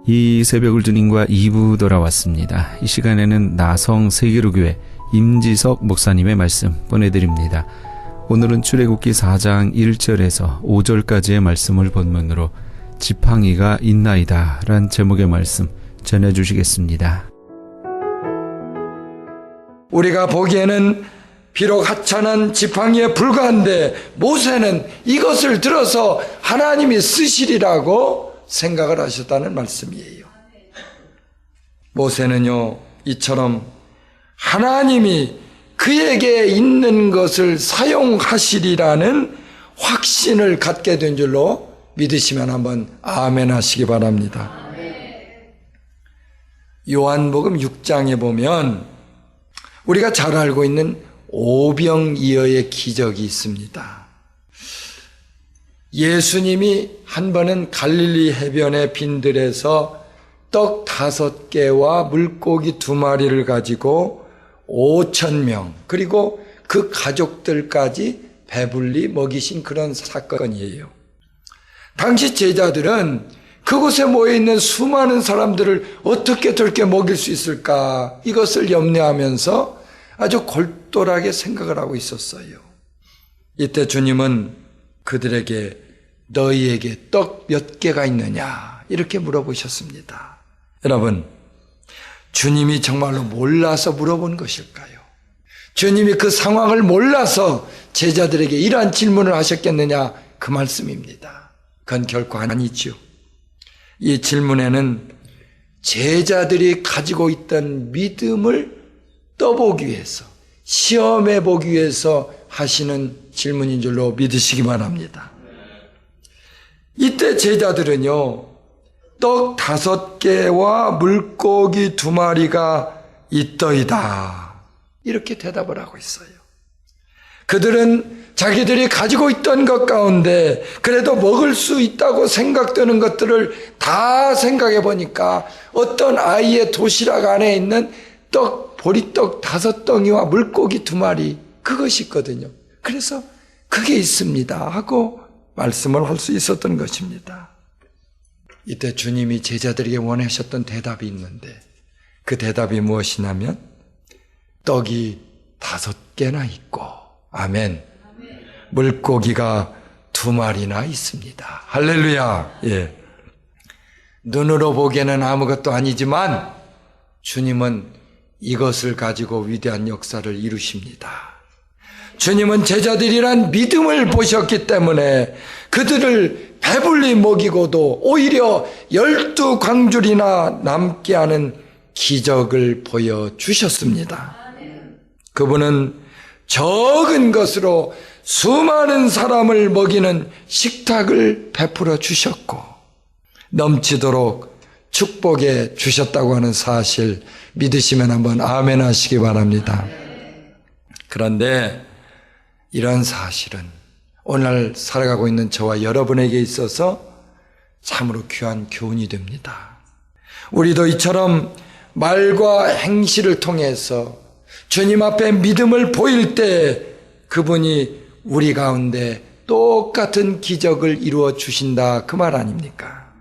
이 새벽을 주님과 2부 돌아왔습니다. 이 시간에는 나성 세계로교회 임지석 목사님의 말씀 보내드립니다. 오늘은 출애굽기 4장 1절에서 5절까지의 말씀을 본문으로 지팡이가 있나이다 란 제목의 말씀 전해주시겠습니다. 우리가 보기에는 비록 하찮은 지팡이에 불과한데 모세는 이것을 들어서 하나님이 쓰시리라고 생각을 하셨다는 말씀이에요. 모세는요, 이처럼 하나님이 그에게 있는 것을 사용하시리라는 확신을 갖게 된 줄로 믿으시면 한번 아멘 하시기 바랍니다. 요한복음 6장에 보면 우리가 잘 알고 있는 오병이어의 기적이 있습니다. 예수님이 한 번은 갈릴리 해변의 빈들에서 떡 5개와 물고기 2마리를 가지고 5,000명 그리고 그 가족들까지 배불리 먹이신 그런 사건이에요. 당시 제자들은 그곳에 모여있는 수많은 사람들을 어떻게 저렇게 먹일 수 있을까, 이것을 염려하면서 아주 골똘하게 생각을 하고 있었어요. 이때 주님은 그들에게 너희에게 떡 몇 개가 있느냐 이렇게 물어보셨습니다. 여러분, 주님이 정말로 몰라서 물어본 것일까요? 주님이 그 상황을 몰라서 제자들에게 이러한 질문을 하셨겠느냐, 그 말씀입니다. 그건 결코 아니죠. 이 질문에는 제자들이 가지고 있던 믿음을 떠보기 위해서, 시험해 보기 위해서 하시는 질문인 줄로 믿으시기 바랍니다. 이때 제자들은요, 떡 5개와 물고기 2마리가 있더이다 이렇게 대답을 하고 있어요. 그들은 자기들이 가지고 있던 것 가운데 그래도 먹을 수 있다고 생각되는 것들을 다 생각해 보니까 어떤 아이의 도시락 안에 있는 보리떡 5덩이와 물고기 2마리, 그것이 있거든요. 그래서 그게 있습니다 하고 말씀을 할 수 있었던 것입니다. 이때 주님이 제자들에게 원하셨던 대답이 있는데 그 대답이 무엇이냐면 떡이 5개나 있고, 아멘, 물고기가 2마리나 있습니다. 할렐루야. 예. 눈으로 보기에는 아무것도 아니지만 주님은 이것을 가지고 위대한 역사를 이루십니다. 주님은 제자들이란 믿음을 보셨기 때문에 그들을 배불리 먹이고도 오히려 12광줄이나 남게 하는 기적을 보여주셨습니다. 그분은 적은 것으로 수많은 사람을 먹이는 식탁을 베풀어 주셨고 넘치도록 축복해 주셨다고 하는 사실 믿으시면 한번 아멘 하시기 바랍니다. 그런데 이런 사실은 오늘 살아가고 있는 저와 여러분에게 있어서 참으로 귀한 교훈이 됩니다. 우리도 이처럼 말과 행실을 통해서 주님 앞에 믿음을 보일 때 그분이 우리 가운데 똑같은 기적을 이루어 주신다, 그 말 아닙니까?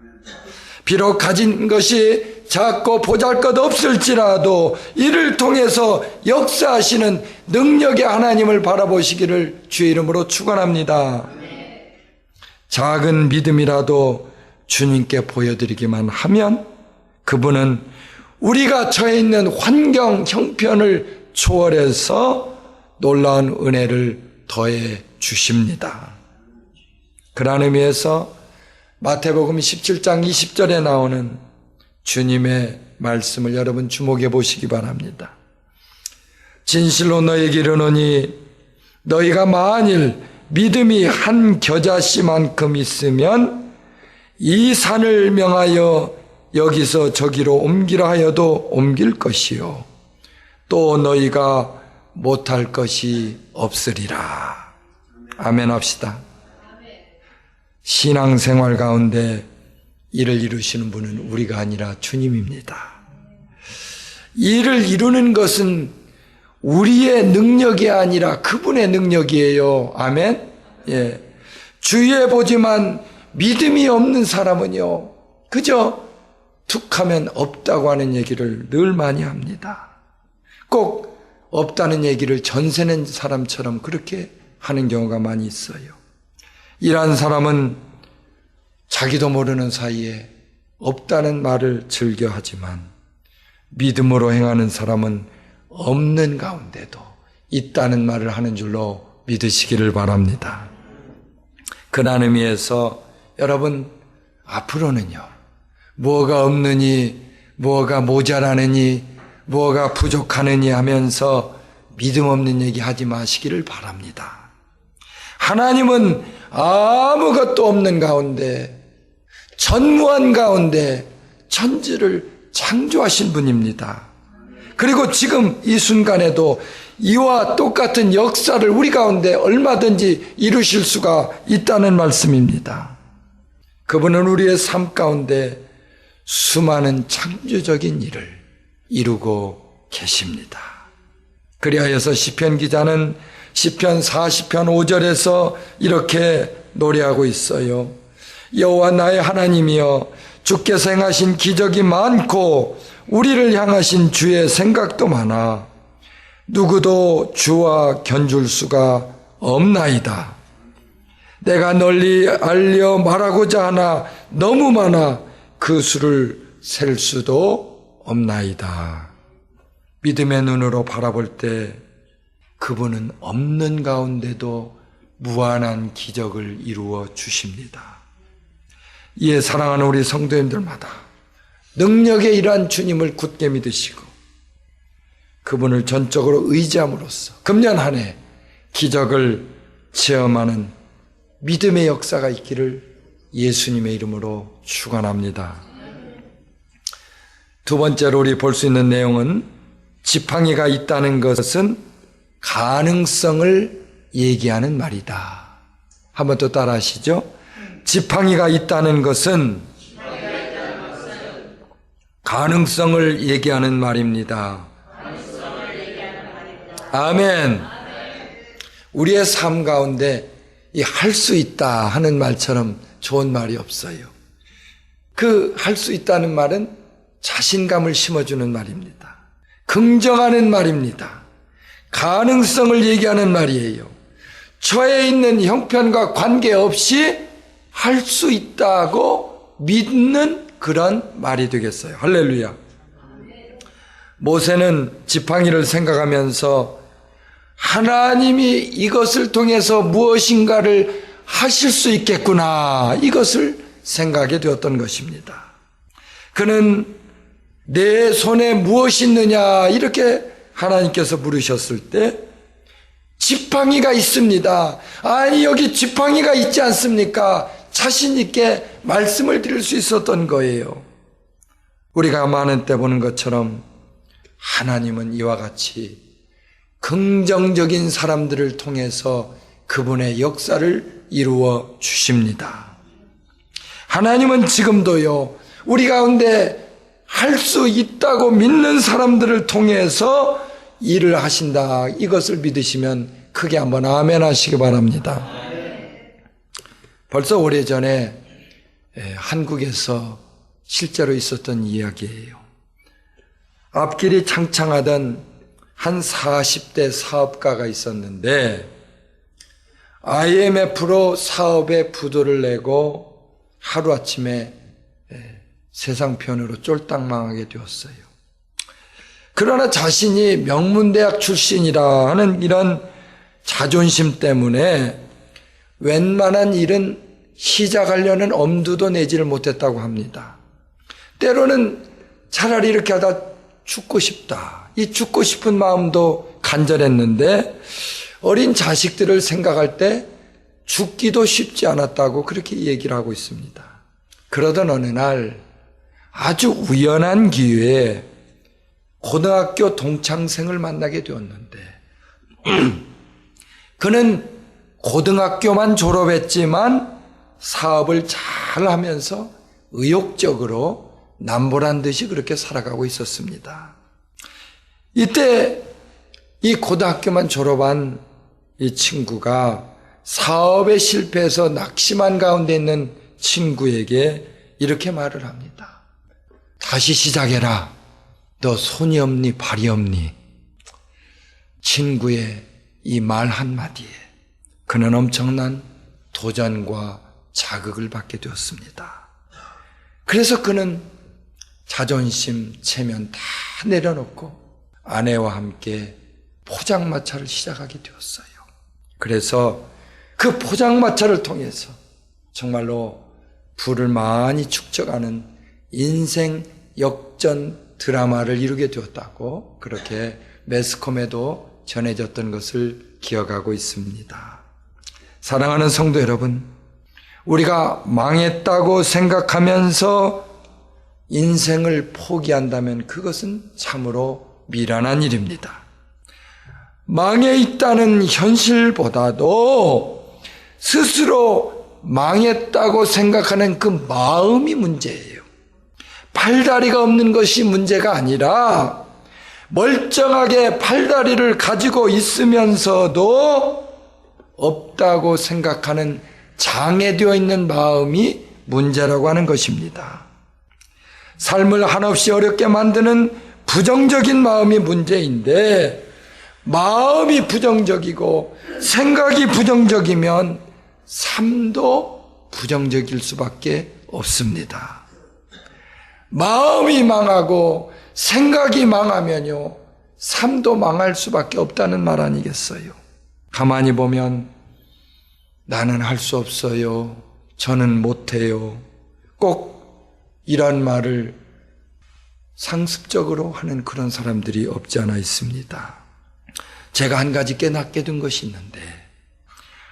비록 가진 것이 작고 보잘것없을지라도 이를 통해서 역사하시는 능력의 하나님을 바라보시기를 주의 이름으로 축원합니다. 작은 믿음이라도 주님께 보여드리기만 하면 그분은 우리가 처해 있는 환경 형편을 초월해서 놀라운 은혜를 더해 주십니다. 그러한 의미에서 마태복음 17장 20절에 나오는 주님의 말씀을 여러분 주목해 보시기 바랍니다. 진실로 너희에게 이르노니 너희가 만일 믿음이 한 겨자씨만큼 있으면 이 산을 명하여 여기서 저기로 옮기라 하여도 옮길 것이요 또 너희가 못할 것이 없으리라. 아멘 합시다. 신앙생활 가운데 이를 이루시는 분은 우리가 아니라 주님입니다. 이를 이루는 것은 우리의 능력이 아니라 그분의 능력이에요. 아멘. 예. 주위에 보지만 믿음이 없는 사람은요, 그저 툭하면 없다고 하는 얘기를 늘 많이 합니다. 꼭 없다는 얘기를 전세낸 사람처럼 그렇게 하는 경우가 많이 있어요. 이러한 사람은 자기도 모르는 사이에 없다는 말을 즐겨하지만 믿음으로 행하는 사람은 없는 가운데도 있다는 말을 하는 줄로 믿으시기를 바랍니다. 그런 의미에서 여러분 앞으로는요, 뭐가 없느니, 뭐가 모자라느니, 뭐가 부족하느니 하면서 믿음 없는 얘기 하지 마시기를 바랍니다. 하나님은 아무것도 없는 가운데, 전무한 가운데 천지를 창조하신 분입니다. 그리고 지금 이 순간에도 이와 똑같은 역사를 우리 가운데 얼마든지 이루실 수가 있다는 말씀입니다. 그분은 우리의 삶 가운데 수많은 창조적인 일을 이루고 계십니다. 그리하여서 시편 기자는 시편 40편 5절에서 이렇게 노래하고 있어요. 여호와 나의 하나님이여, 주께서 행하신 기적이 많고 우리를 향하신 주의 생각도 많아 누구도 주와 견줄 수가 없나이다. 내가 널리 알려 말하고자 하나 너무 많아 그 수를 셀 수도 없나이다. 믿음의 눈으로 바라볼 때 그분은 없는 가운데도 무한한 기적을 이루어 주십니다. 이에 사랑하는 우리 성도님들마다 능력에 일한 주님을 굳게 믿으시고 그분을 전적으로 의지함으로써 금년 한 해 기적을 체험하는 믿음의 역사가 있기를 예수님의 이름으로 축원합니다. 두 번째로 우리 볼 수 있는 내용은 지팡이가 있다는 것은 가능성을 얘기하는 말이다. 한번 또 따라 하시죠. 지팡이가 있다는 것은 가능성을 얘기하는 말입니다. 아멘. 우리의 삶 가운데 이 할 수 있다 하는 말처럼 좋은 말이 없어요. 그 할 수 있다는 말은 자신감을 심어주는 말입니다. 긍정하는 말입니다. 가능성을 얘기하는 말이에요. 처해 있는 형편과 관계없이 할 수 있다고 믿는 그런 말이 되겠어요. 할렐루야. 모세는 지팡이를 생각하면서 하나님이 이것을 통해서 무엇인가를 하실 수 있겠구나, 이것을 생각하게 되었던 것입니다. 그는 내 손에 무엇이 있느냐 이렇게 하나님께서 물으셨을 때 지팡이가 있습니다. 아니, 여기 지팡이가 있지 않습니까? 자신 있게 말씀을 드릴 수 있었던 거예요. 우리가 많은 때 보는 것처럼 하나님은 이와 같이 긍정적인 사람들을 통해서 그분의 역사를 이루어 주십니다. 하나님은 지금도요, 우리 가운데 할 수 있다고 믿는 사람들을 통해서 일을 하신다. 이것을 믿으시면 크게 한번 아멘 하시기 바랍니다. 벌써 오래전에 한국에서 실제로 있었던 이야기예요. 앞길이 창창하던 한 40대 사업가가 있었는데 IMF로 사업에 부도를 내고 하루아침에 세상편으로 쫄딱 망하게 되었어요. 그러나 자신이 명문대학 출신이라 하는 이런 자존심 때문에 웬만한 일은 시작하려는 엄두도 내지를 못했다고 합니다. 때로는 차라리 이렇게 하다 죽고 싶다, 이 죽고 싶은 마음도 간절했는데 어린 자식들을 생각할 때 죽기도 쉽지 않았다고 그렇게 얘기를 하고 있습니다. 그러던 어느 날 아주 우연한 기회에 고등학교 동창생을 만나게 되었는데 그는 고등학교만 졸업했지만 사업을 잘 하면서 의욕적으로 남보란 듯이 그렇게 살아가고 있었습니다. 이때 이 고등학교만 졸업한 이 친구가 사업에 실패해서 낙심한 가운데 있는 친구에게 이렇게 말을 합니다. 다시 시작해라. 너 손이 없니 발이 없니? 친구의 이 말 한마디에 그는 엄청난 도전과 자극을 받게 되었습니다. 그래서 그는 자존심, 체면 다 내려놓고 아내와 함께 포장마차를 시작하게 되었어요. 그래서 그 포장마차를 통해서 정말로 부를 많이 축적하는 인생 역전 드라마를 이루게 되었다고 그렇게 매스컴에도 전해졌던 것을 기억하고 있습니다. 사랑하는 성도 여러분, 우리가 망했다고 생각하면서 인생을 포기한다면 그것은 참으로 미련한 일입니다. 망해 있다는 현실보다도 스스로 망했다고 생각하는 그 마음이 문제예요. 팔다리가 없는 것이 문제가 아니라 멀쩡하게 팔다리를 가지고 있으면서도 없다고 생각하는 장애되어 있는 마음이 문제라고 하는 것입니다. 삶을 한없이 어렵게 만드는 부정적인 마음이 문제인데, 마음이 부정적이고 생각이 부정적이면 삶도 부정적일 수밖에 없습니다. 마음이 망하고 생각이 망하면요, 삶도 망할 수밖에 없다는 말 아니겠어요? 가만히 보면 나는 할 수 없어요, 저는 못해요, 꼭 이런 말을 상습적으로 하는 그런 사람들이 없지 않아 있습니다. 제가 한 가지 깨닫게 된 것이 있는데,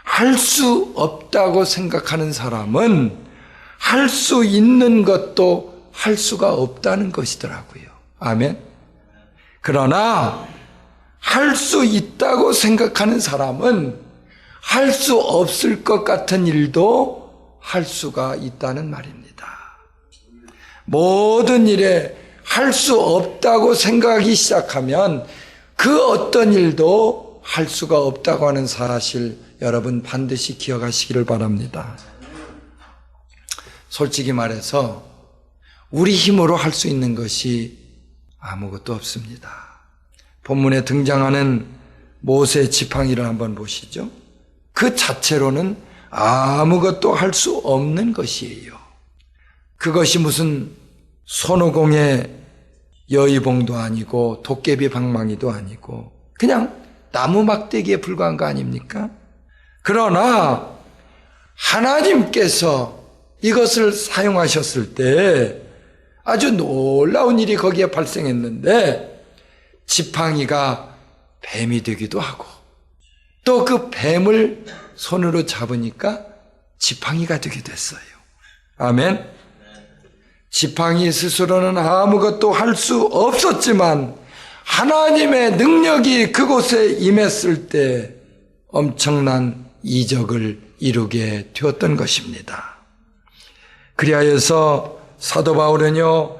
할 수 없다고 생각하는 사람은 할 수 있는 것도 할 수가 없다는 것이더라고요. 아멘. 그러나 할 수 있다고 생각하는 사람은 할 수 없을 것 같은 일도 할 수가 있다는 말입니다. 모든 일에 할 수 없다고 생각하기 시작하면 그 어떤 일도 할 수가 없다고 하는 사실, 여러분 반드시 기억하시기를 바랍니다. 솔직히 말해서 우리 힘으로 할 수 있는 것이 아무것도 없습니다. 본문에 등장하는 모세 지팡이를 한번 보시죠. 그 자체로는 아무것도 할 수 없는 것이에요. 그것이 무슨 손오공의 여의봉도 아니고 도깨비 방망이도 아니고 그냥 나무 막대기에 불과한 거 아닙니까? 그러나 하나님께서 이것을 사용하셨을 때 아주 놀라운 일이 거기에 발생했는데, 지팡이가 뱀이 되기도 하고 또 그 뱀을 손으로 잡으니까 지팡이가 되게 됐어요. 아멘. 지팡이 스스로는 아무것도 할 수 없었지만 하나님의 능력이 그곳에 임했을 때 엄청난 이적을 이루게 되었던 것입니다. 그리하여서 사도 바울은요,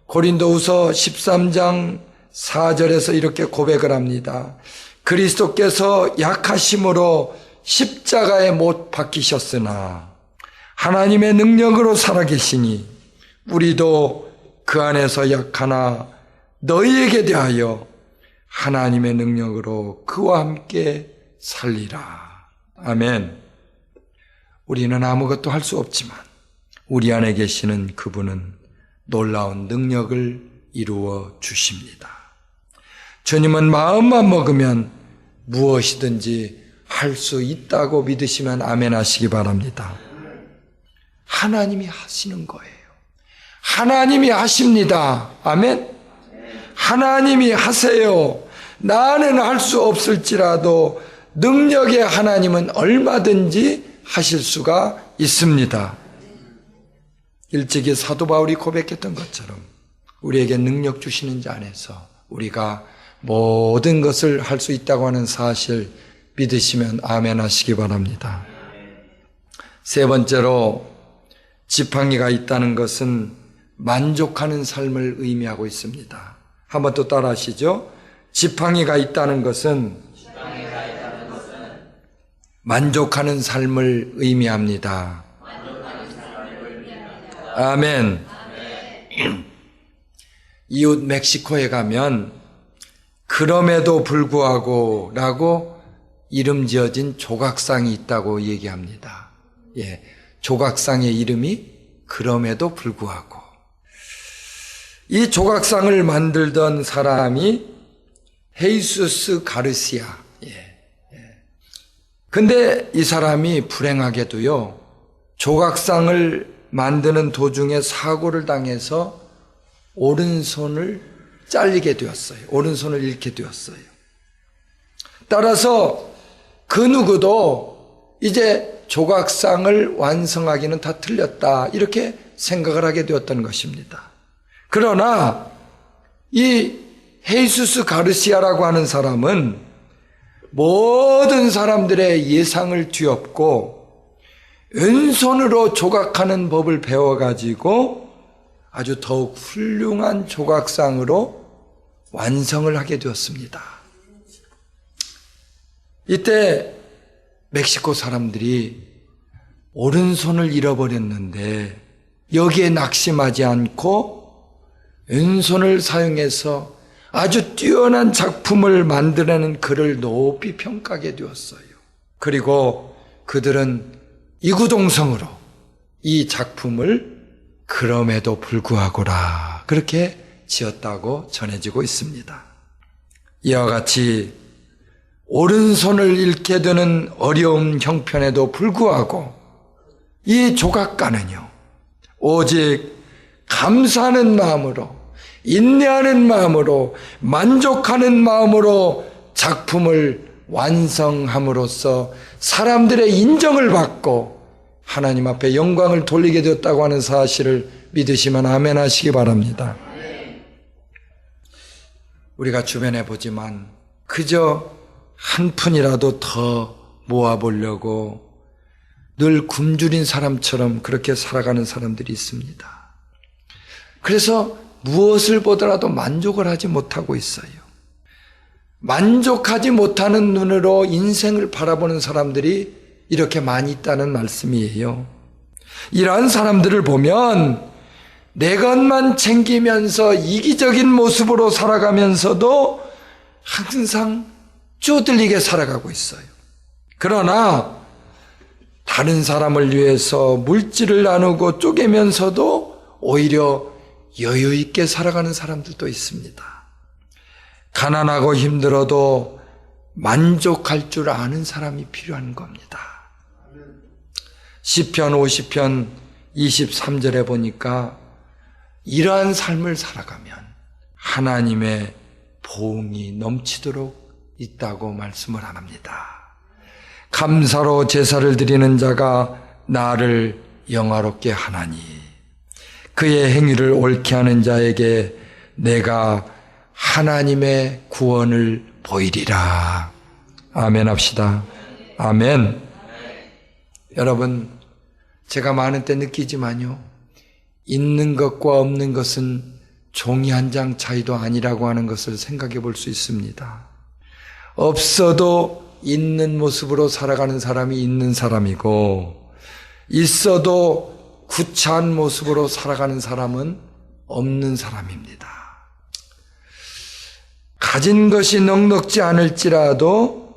고린도후서 13장 4절에서 이렇게 고백을 합니다. 그리스도께서 약하심으로 십자가에 못 박히셨으나 하나님의 능력으로 살아계시니 우리도 그 안에서 약하나 너희에게 대하여 하나님의 능력으로 그와 함께 살리라. 아멘. 우리는 아무것도 할 수 없지만 우리 안에 계시는 그분은 놀라운 능력을 이루어 주십니다. 주님은 마음만 먹으면 무엇이든지 할 수 있다고 믿으시면 아멘 하시기 바랍니다. 하나님이 하시는 거예요. 하나님이 하십니다. 아멘. 하나님이 하세요. 나는 할 수 없을지라도 능력의 하나님은 얼마든지 하실 수가 있습니다. 일찍이 사도 바울이 고백했던 것처럼 우리에게 능력 주시는 자 안에서 우리가 모든 것을 할 수 있다고 하는 사실 믿으시면 아멘 하시기 바랍니다. 세 번째로, 지팡이가 있다는 것은 만족하는 삶을 의미하고 있습니다. 한번 또 따라 하시죠. 지팡이가 있다는 것은 만족하는 삶을 의미합니다. 아멘. 이웃 멕시코에 가면 그럼에도 불구하고 라고 이름 지어진 조각상이 있다고 얘기합니다. 예, 조각상의 이름이 그럼에도 불구하고. 이 조각상을 만들던 사람이 헤이수스 가르시아. 근데 이 사람이 불행하게도요, 조각상을 만드는 도중에 사고를 당해서 오른손을 잘리게 되었어요. 오른손을 잃게 되었어요. 따라서 그 누구도 이제 조각상을 완성하기는 다 틀렸다, 이렇게 생각을 하게 되었던 것입니다. 그러나 이 헤이수스 가르시아라고 하는 사람은 모든 사람들의 예상을 뒤엎고 왼손으로 조각하는 법을 배워가지고 아주 더욱 훌륭한 조각상으로 완성을 하게 되었습니다. 이때 멕시코 사람들이 오른손을 잃어버렸는데 여기에 낙심하지 않고 왼손을 사용해서 아주 뛰어난 작품을 만들어내는 그를 높이 평가하게 되었어요. 그리고 그들은 이구동성으로 이 작품을 그럼에도 불구하고라 그렇게 지었다고 전해지고 있습니다. 이와 같이 오른손을 잃게 되는 어려운 형편에도 불구하고 이 조각가는요, 오직 감사하는 마음으로, 인내하는 마음으로, 만족하는 마음으로 작품을 완성함으로써 사람들의 인정을 받고 하나님 앞에 영광을 돌리게 되었다고 하는 사실을 믿으시면 아멘 하시기 바랍니다. 우리가 주변에 보지만 그저 한 푼이라도 더 모아보려고 늘 굶주린 사람처럼 그렇게 살아가는 사람들이 있습니다. 그래서 무엇을 보더라도 만족을 하지 못하고 있어요. 만족하지 못하는 눈으로 인생을 바라보는 사람들이 이렇게 많이 있다는 말씀이에요. 이러한 사람들을 보면 내 것만 챙기면서 이기적인 모습으로 살아가면서도 항상 쪼들리게 살아가고 있어요. 그러나 다른 사람을 위해서 물질을 나누고 쪼개면서도 오히려 여유 있게 살아가는 사람들도 있습니다. 가난하고 힘들어도 만족할 줄 아는 사람이 필요한 겁니다. 시편 50편 23절에 보니까 이러한 삶을 살아가면 하나님의 보응이 넘치도록 있다고 말씀을 합니다. 감사로 제사를 드리는 자가 나를 영화롭게 하나니 그의 행위를 옳게 하는 자에게 내가 하나님의 구원을 보이리라. 아멘 합시다. 아멘. 여러분, 제가 많은 때 느끼지만요, 있는 것과 없는 것은 종이 한 장 차이도 아니라고 하는 것을 생각해 볼 수 있습니다. 없어도 있는 모습으로 살아가는 사람이 있는 사람이고, 있어도 구차한 모습으로 살아가는 사람은 없는 사람입니다. 가진 것이 넉넉지 않을지라도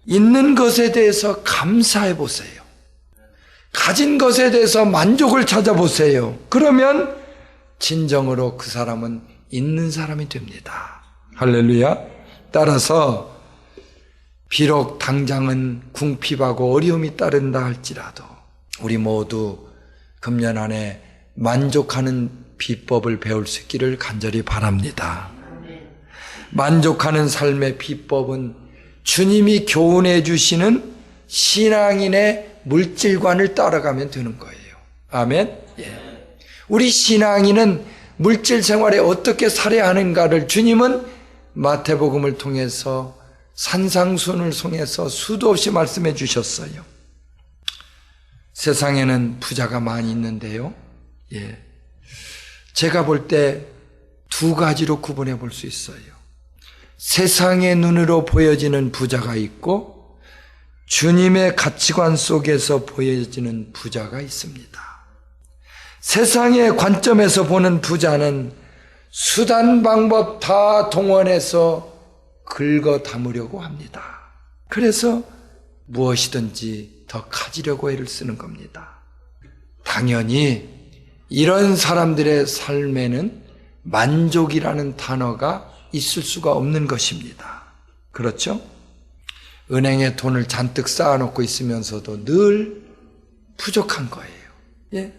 있는 것에 대해서 감사해 보세요. 가진 것에 대해서 만족을 찾아보세요. 그러면 진정으로 그 사람은 있는 사람이 됩니다. 할렐루야. 따라서 비록 당장은 궁핍하고 어려움이 따른다 할지라도 우리 모두 금년 안에 만족하는 비법을 배울 수 있기를 간절히 바랍니다. 만족하는 삶의 비법은 주님이 교훈해 주시는 신앙인의 물질관을 따라가면 되는 거예요. 아멘. 예. 우리 신앙인은 물질 생활에 어떻게 살아야 하는가를 주님은 마태복음을 통해서 산상순을 통해서 수도 없이 말씀해 주셨어요. 세상에는 부자가 많이 있는데요. 예. 제가 볼 때 두 가지로 구분해 볼 수 있어요. 세상의 눈으로 보여지는 부자가 있고 주님의 가치관 속에서 보여지는 부자가 있습니다. 세상의 관점에서 보는 부자는 수단 방법 다 동원해서 긁어 담으려고 합니다. 그래서 무엇이든지 더 가지려고 애를 쓰는 겁니다. 당연히 이런 사람들의 삶에는 만족이라는 단어가 있을 수가 없는 것입니다. 그렇죠? 은행에 돈을 잔뜩 쌓아놓고 있으면서도 늘 부족한 거예요. 예?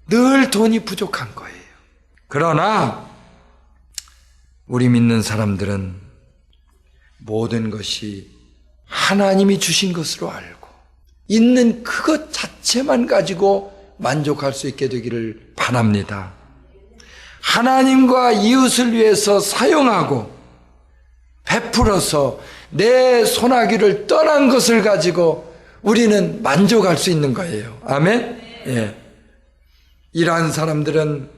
늘 돈이 부족한 거예요. 그러나 우리 믿는 사람들은 모든 것이 하나님이 주신 것으로 알고 있는 그것 자체만 가지고 만족할 수 있게 되기를 바랍니다. 하나님과 이웃을 위해서 사용하고 베풀어서 내 소나기를 떠난 것을 가지고 우리는 만족할 수 있는 거예요. 아멘? 예. 이러한 사람들은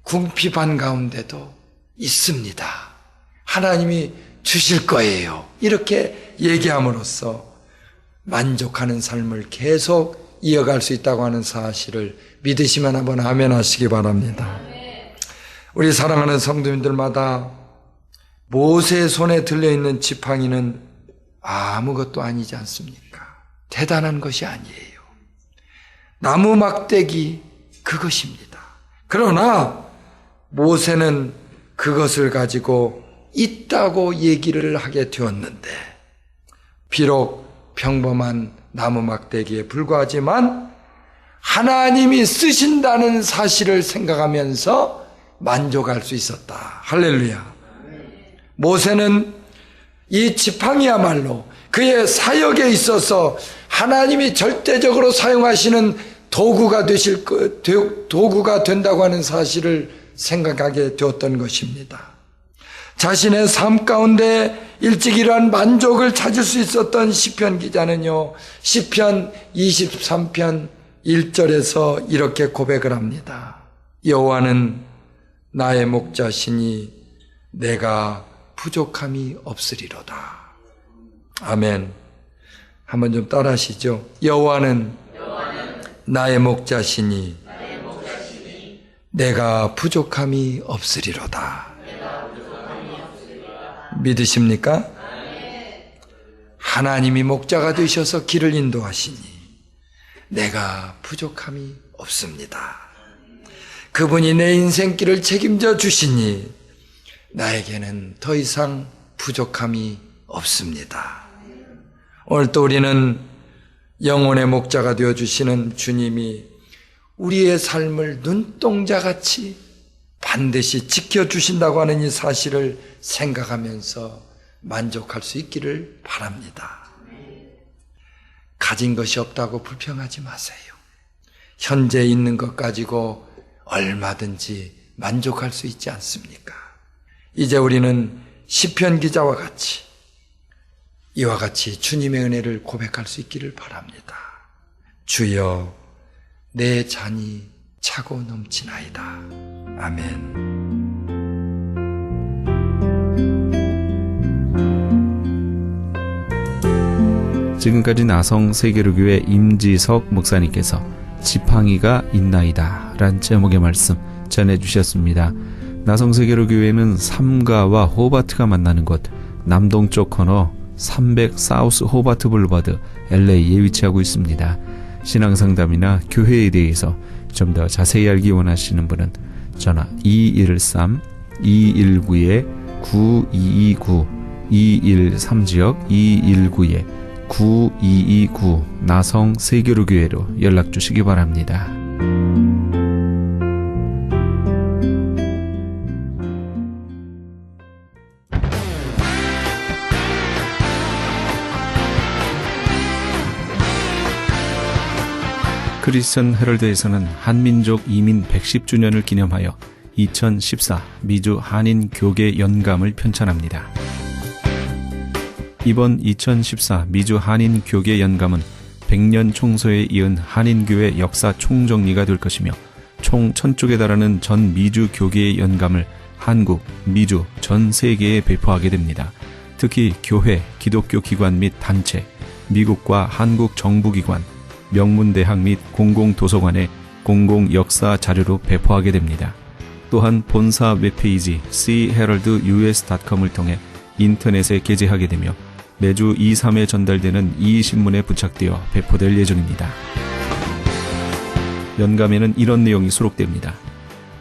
궁핍한 가운데도 있습니다. 하나님이 주실 거예요. 이렇게 얘기함으로써 만족하는 삶을 계속 이어갈 수 있다고 하는 사실을 믿으시면 한번 아멘 하시기 바랍니다. 우리 사랑하는 성도님들마다 모세의 손에 들려있는 지팡이는 아무것도 아니지 않습니까? 대단한 것이 아니에요. 나무 막대기 그것입니다. 그러나 모세는 그것을 가지고 있다고 얘기를 하게 되었는데 비록 평범한 나무 막대기에 불과하지만 하나님이 쓰신다는 사실을 생각하면서 만족할 수 있었다. 할렐루야. 모세는 이 지팡이야말로 그의 사역에 있어서 하나님이 절대적으로 사용하시는 도구가 된다고 하는 사실을 생각하게 되었던 것입니다. 자신의 삶 가운데 일찍 이러한 만족을 찾을 수 있었던 시편 기자는요, 시편 23편 1절에서 이렇게 고백을 합니다. 여호와는 나의 목자시니 내가 부족함이 없으리로다. 아멘. 한번 좀 따라 하시죠. 여호와는 나의 목자시니 내가 부족함이 없으리로다. 믿으십니까? 하나님이 목자가 되셔서 길을 인도하시니 내가 부족함이 없습니다. 그분이 내 인생길을 책임져 주시니 나에게는 더 이상 부족함이 없습니다. 오늘 또 우리는 영혼의 목자가 되어주시는 주님이 우리의 삶을 눈동자같이 반드시 지켜주신다고 하는 이 사실을 생각하면서 만족할 수 있기를 바랍니다. 가진 것이 없다고 불평하지 마세요. 현재 있는 것 가지고 얼마든지 만족할 수 있지 않습니까? 이제 우리는 시편 기자와 같이 이와 같이 주님의 은혜를 고백할 수 있기를 바랍니다. 주여 내 잔이 차고 넘치나이다. 아멘. 지금까지 나성 세계로교회 임지석 목사님께서 지팡이가 있나이다 란 제목의 말씀 전해주셨습니다. 나성 세계로교회는 삼가와 호바트가 만나는 곳 남동쪽 코너 300 사우스 호바트 블루바드 LA에 위치하고 있습니다. 신앙상담이나 교회에 대해서 좀 더 자세히 알기 원하시는 분은 전화 213-219-9229 213지역 219-9229 나성 세계로교회로 연락 주시기 바랍니다. 크리스천 헤럴드에서는 한민족 이민 110주년을 기념하여 2014 미주 한인 교계 연감을 편찬합니다. 이번 2014 미주 한인 교계 연감은 100년 총서에 이은 한인교회 역사 총정리가 될 것이며 총 1000쪽에 달하는 전 미주 교계의 연감을 한국, 미주, 전 세계에 배포하게 됩니다. 특히 교회, 기독교 기관 및 단체, 미국과 한국 정부기관, 명문대학 및 공공도서관에 공공역사 자료로 배포하게 됩니다. 또한 본사 웹페이지 cheraldus.com을 통해 인터넷에 게재하게 되며 매주 2, 3회 전달되는 이 신문에 부착되어 배포될 예정입니다. 연감에는 이런 내용이 수록됩니다.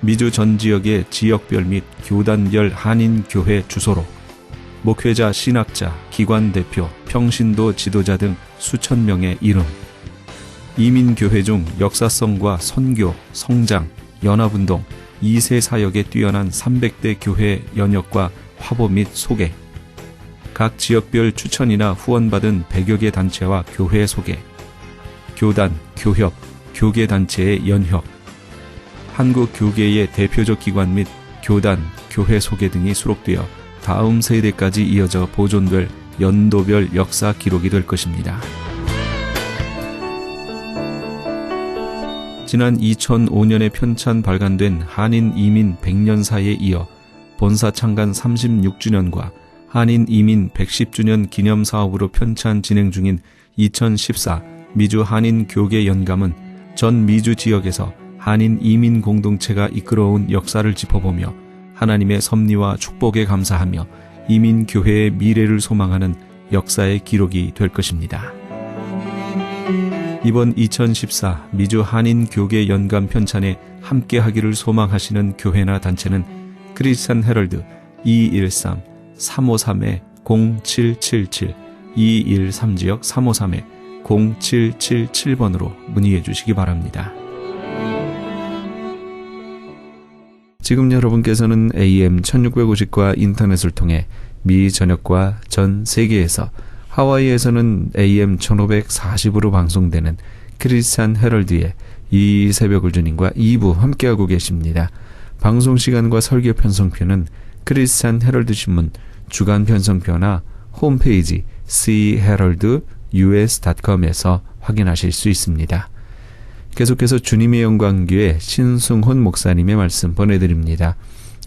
미주 전 지역의 지역별 및 교단별 한인교회 주소로 목회자, 신학자, 기관 대표, 평신도 지도자 등 수천 명의 이름, 이민교회 중 역사성과 선교, 성장, 연합운동, 2세 사역에 뛰어난 300대 교회 연역과 화보 및 소개, 각 지역별 추천이나 후원받은 100여 개 단체와 교회 소개, 교단, 교협, 교계단체의 연혁, 한국 교계의 대표적 기관 및 교단, 교회 소개 등이 수록되어 다음 세대까지 이어져 보존될 연도별 역사 기록이 될 것입니다. 지난 2005년에 편찬 발간된 한인 이민 100년사에 이어 본사 창간 36주년과 한인 이민 110주년 기념 사업으로 편찬 진행 중인 2014 미주 한인 교계 연감은 전 미주 지역에서 한인 이민 공동체가 이끌어온 역사를 짚어보며 하나님의 섭리와 축복에 감사하며 이민 교회의 미래를 소망하는 역사의 기록이 될 것입니다. 이번 2014 미주 한인 교계 연감 편찬에 함께하기를 소망하시는 교회나 단체는 크리스찬 헤럴드 213-353-0777 213지역 353-0777번으로 문의해 주시기 바랍니다. 지금 여러분께서는 AM 1650과 인터넷을 통해 미 전역과 전 세계에서 하와이에서는 AM 1540으로 방송되는 크리스찬 헤럴드의 이 새벽을 주님과 2부 함께하고 계십니다. 방송 시간과 설교 편성표는 크리스찬 헤럴드 신문 주간 편성표나 홈페이지 cheraldus.com에서 확인하실 수 있습니다. 계속해서 주님의 영광교회 신승훈 목사님의 말씀 보내드립니다.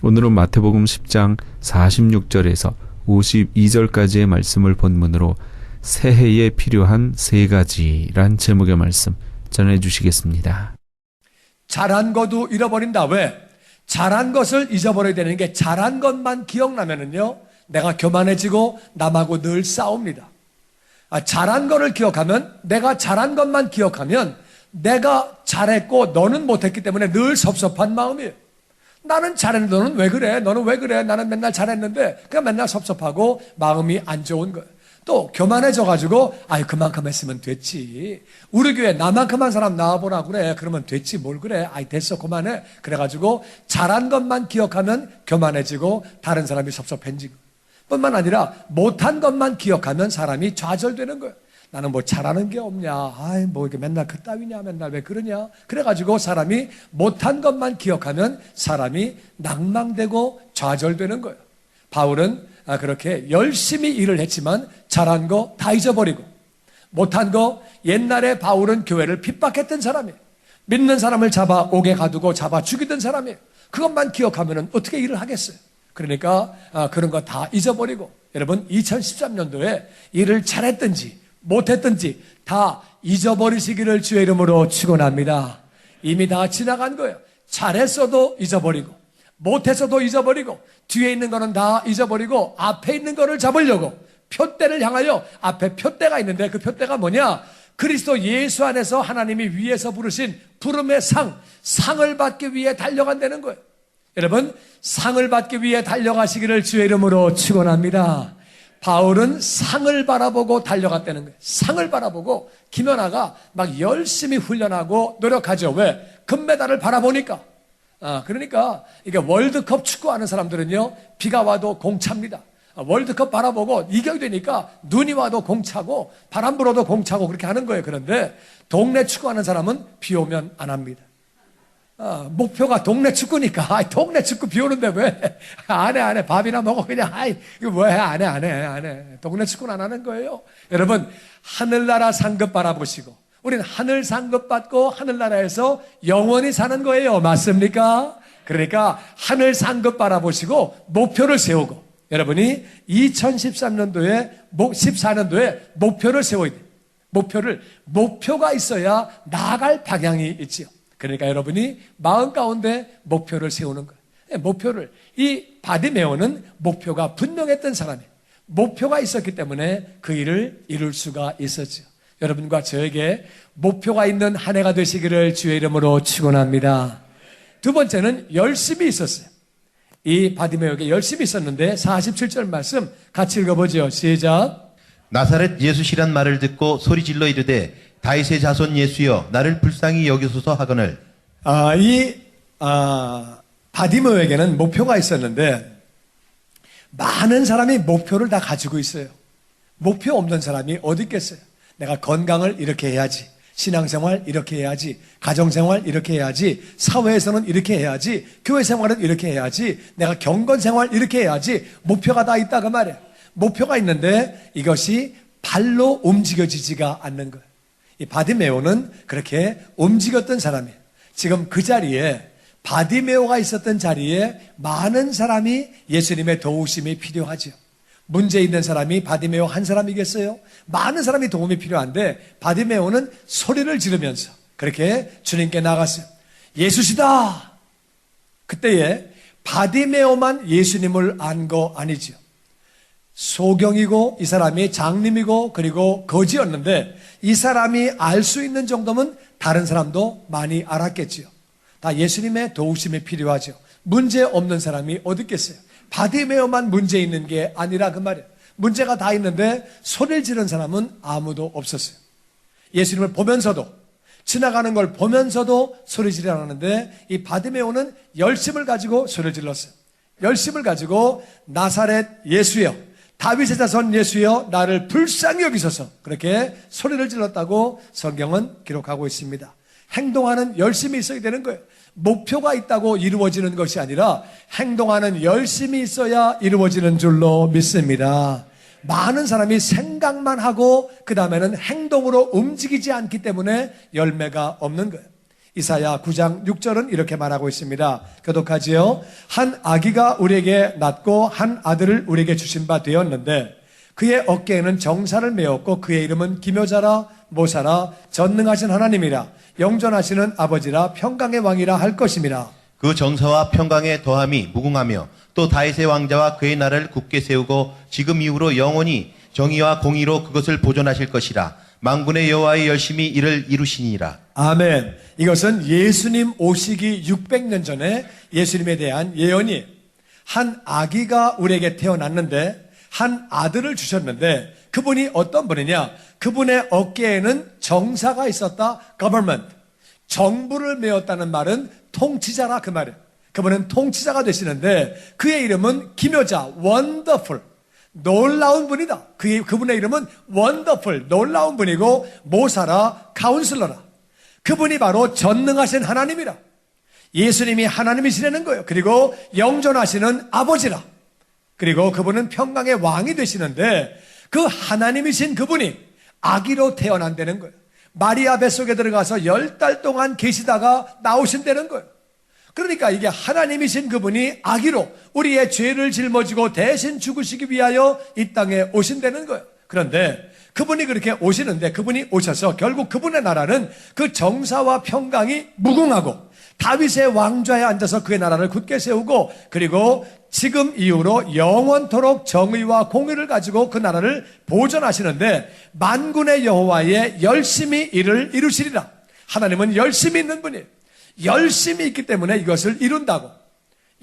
오늘은 마태복음 10장 46절에서 52절까지의 말씀을 본문으로 새해에 필요한 세 가지란 제목의 말씀 전해주시겠습니다. 잘한 것도 잃어버린다. 왜? 잘한 것을 잊어버려야 되는 게 잘한 것만 기억나면은요, 내가 교만해지고 남하고 늘 싸웁니다. 잘한 거를 기억하면, 내가 잘한 것만 기억하면 내가 잘했고 너는 못했기 때문에 늘 섭섭한 마음이에요. 나는 잘했는데 너는 왜 그래? 너는 왜 그래? 나는 맨날 잘했는데 그냥 맨날 섭섭하고 마음이 안 좋은 거예요. 또 교만해져가지고 그만큼 했으면 됐지. 우리 교회 나만큼 한 사람 나와보라 그래. 그러면 됐지. 뭘 그래. 됐어 그만해. 그래가지고 잘한 것만 기억하면 교만해지고 다른 사람이 섭섭해지고, 뿐만 아니라 못한 것만 기억하면 사람이 좌절되는 거예요. 나는 뭐 잘하는 게 없냐. 뭐 이렇게 맨날 그따위냐. 맨날 왜 그러냐. 그래가지고 사람이 못한 것만 기억하면 사람이 낭망되고 좌절되는 거예요. 바울은 그렇게 열심히 일을 했지만 잘한 거 다 잊어버리고, 못한 거, 옛날에 바울은 교회를 핍박했던 사람이에요. 믿는 사람을 잡아 옥에 가두고 잡아 죽이던 사람이에요. 그것만 기억하면 어떻게 일을 하겠어요. 그러니까 그런 거 다 잊어버리고, 여러분 2013년도에 일을 잘했든지 못했든지 다 잊어버리시기를 주의 이름으로 축원합니다. 이미 다 지나간 거예요. 잘했어도 잊어버리고, 못했어도 잊어버리고, 뒤에 있는 거는 다 잊어버리고 앞에 있는 거를 잡으려고 표대를 향하여, 앞에 표대가 있는데 그 표대가 뭐냐? 그리스도 예수 안에서 하나님이 위에서 부르신 부름의 상을 받기 위해 달려간다는 거예요. 여러분, 상을 받기 위해 달려가시기를 주의 이름으로 축원합니다. 바울은 상을 바라보고 달려갔다는 거예요. 상을 바라보고 김연아가 막 열심히 훈련하고 노력하죠. 왜? 금메달을 바라보니까. 그러니까 이게 월드컵 축구하는 사람들은요, 비가 와도 공차입니다. 월드컵 바라보고 이겨야 되니까 눈이 와도 공차고 바람 불어도 공차고 그렇게 하는 거예요. 그런데 동네 축구하는 사람은 비 오면 안 합니다. 목표가 동네 축구니까, 동네 축구 비 오는데 왜? 안 해. 밥이나 먹어. 그냥, 이거 뭐 해? 안 해. 동네 축구는 안 하는 거예요. 여러분, 하늘나라 상급 바라보시고, 우리는 하늘 상급 받고 하늘나라에서 영원히 사는 거예요. 맞습니까? 그러니까 하늘 상급 바라보시고 목표를 세우고, 여러분이 2013년도에, 14년도에 목표를 세워야 돼요. 목표가 있어야 나아갈 방향이 있지요. 그러니까 여러분이 마음 가운데 목표를 세우는 거예요. 목표를. 이 바디메오는 목표가 분명했던 사람이에요. 목표가 있었기 때문에 그 일을 이룰 수가 있었죠. 여러분과 저에게 목표가 있는 한 해가 되시기를 주의 이름으로 축원합니다. 두 번째는 열심이 있었어요. 이 바디메오에게 열심이 있었는데 47절 말씀 같이 읽어보죠. 시작. 나사렛 예수시란 말을 듣고 소리질러 이르되 다윗의 자손 예수여 나를 불쌍히 여기소서 하거늘. 바디메오에게는 목표가 있었는데 많은 사람이 목표를 다 가지고 있어요. 목표 없는 사람이 어디 있겠어요? 내가 건강을 이렇게 해야지, 신앙생활 이렇게 해야지, 가정생활 이렇게 해야지, 사회에서는 이렇게 해야지, 교회생활은 이렇게 해야지, 내가 경건생활 이렇게 해야지. 목표가 다 있다 그 말이에요. 목표가 있는데 이것이 발로 움직여지지가 않는 거예요. 이 바디메오는 그렇게 움직였던 사람이에요. 지금 그 자리에, 바디메오가 있었던 자리에 많은 사람이 예수님의 도우심이 필요하죠. 문제 있는 사람이 바디메오 한 사람이겠어요? 많은 사람이 도움이 필요한데 바디메오는 소리를 지르면서 그렇게 주님께 나갔어요. 예수시다! 그때에 바디메오만 예수님을 안 거 아니죠. 소경이고 이 사람이 장님이고 그리고 거지였는데 이 사람이 알 수 있는 정도면 다른 사람도 많이 알았겠지요. 다 예수님의 도우심이 필요하죠. 문제 없는 사람이 어디 있겠어요? 바디메오만 문제 있는 게 아니라 그 말이에요. 문제가 다 있는데 소리를 지른 사람은 아무도 없었어요. 예수님을 보면서도, 지나가는 걸 보면서도 소리 지르지 않았는데 이 바디메오는 열심을 가지고 소리를 질렀어요. 열심을 가지고 나사렛 예수여, 다윗의 자손 예수여 나를 불쌍히 여기소서, 그렇게 소리를 질렀다고 성경은 기록하고 있습니다. 행동하는 열심이 있어야 되는 거예요. 목표가 있다고 이루어지는 것이 아니라 행동하는 열심이 있어야 이루어지는 줄로 믿습니다. 많은 사람이 생각만 하고 그 다음에는 행동으로 움직이지 않기 때문에 열매가 없는 거예요. 이사야 9장 6절은 이렇게 말하고 있습니다. 교독하지요. 한 아기가 우리에게 낳고 한 아들을 우리에게 주신 바 되었는데 그의 어깨에는 정사를 메었고 그의 이름은 기묘자라 모사라 전능하신 하나님이라 영존하시는 아버지라 평강의 왕이라 할 것임이라. 그 정사와 평강의 더함이 무궁하며 또 다윗의 왕자와 그의 나라를 굳게 세우고 지금 이후로 영원히 정의와 공의로 그것을 보존하실 것이라. 만군의 여호와의 열심히 이를 이루시니라. 아멘. 이것은 예수님 오시기 600년 전에 예수님에 대한 예언이, 한 아기가 우리에게 태어났는데 한 아들을 주셨는데 그분이 어떤 분이냐? 그분의 어깨에는 정사가 있었다. government. 정부를 메었다는 말은 통치자라 그 말이에요. 그분은 통치자가 되시는데 그의 이름은 기묘자, wonderful. 놀라운 분이다. 그분의 이름은 wonderful, 놀라운 분이고 모사라, 카운슬러라. 그분이 바로 전능하신 하나님이라. 예수님이 하나님이시라는 거예요. 그리고 영존하시는 아버지라. 그리고 그분은 평강의 왕이 되시는데 그 하나님이신 그분이 아기로 태어난다는 거예요. 마리아 뱃속에 들어가서 10달 동안 계시다가 나오신다는 거예요. 그러니까 이게 하나님이신 그분이 아기로 우리의 죄를 짊어지고 대신 죽으시기 위하여 이 땅에 오신다는 거예요. 그런데 그분이 그렇게 오시는데 그분이 오셔서 결국 그분의 나라는 그 정사와 평강이 무궁하고 다윗의 왕좌에 앉아서 그의 나라를 굳게 세우고 그리고 지금 이후로 영원토록 정의와 공의를 가지고 그 나라를 보존하시는데 만군의 여호와의 열심히 이를 이루시리라. 하나님은 열심히 있는 분이에요. 열심히 있기 때문에 이것을 이룬다고.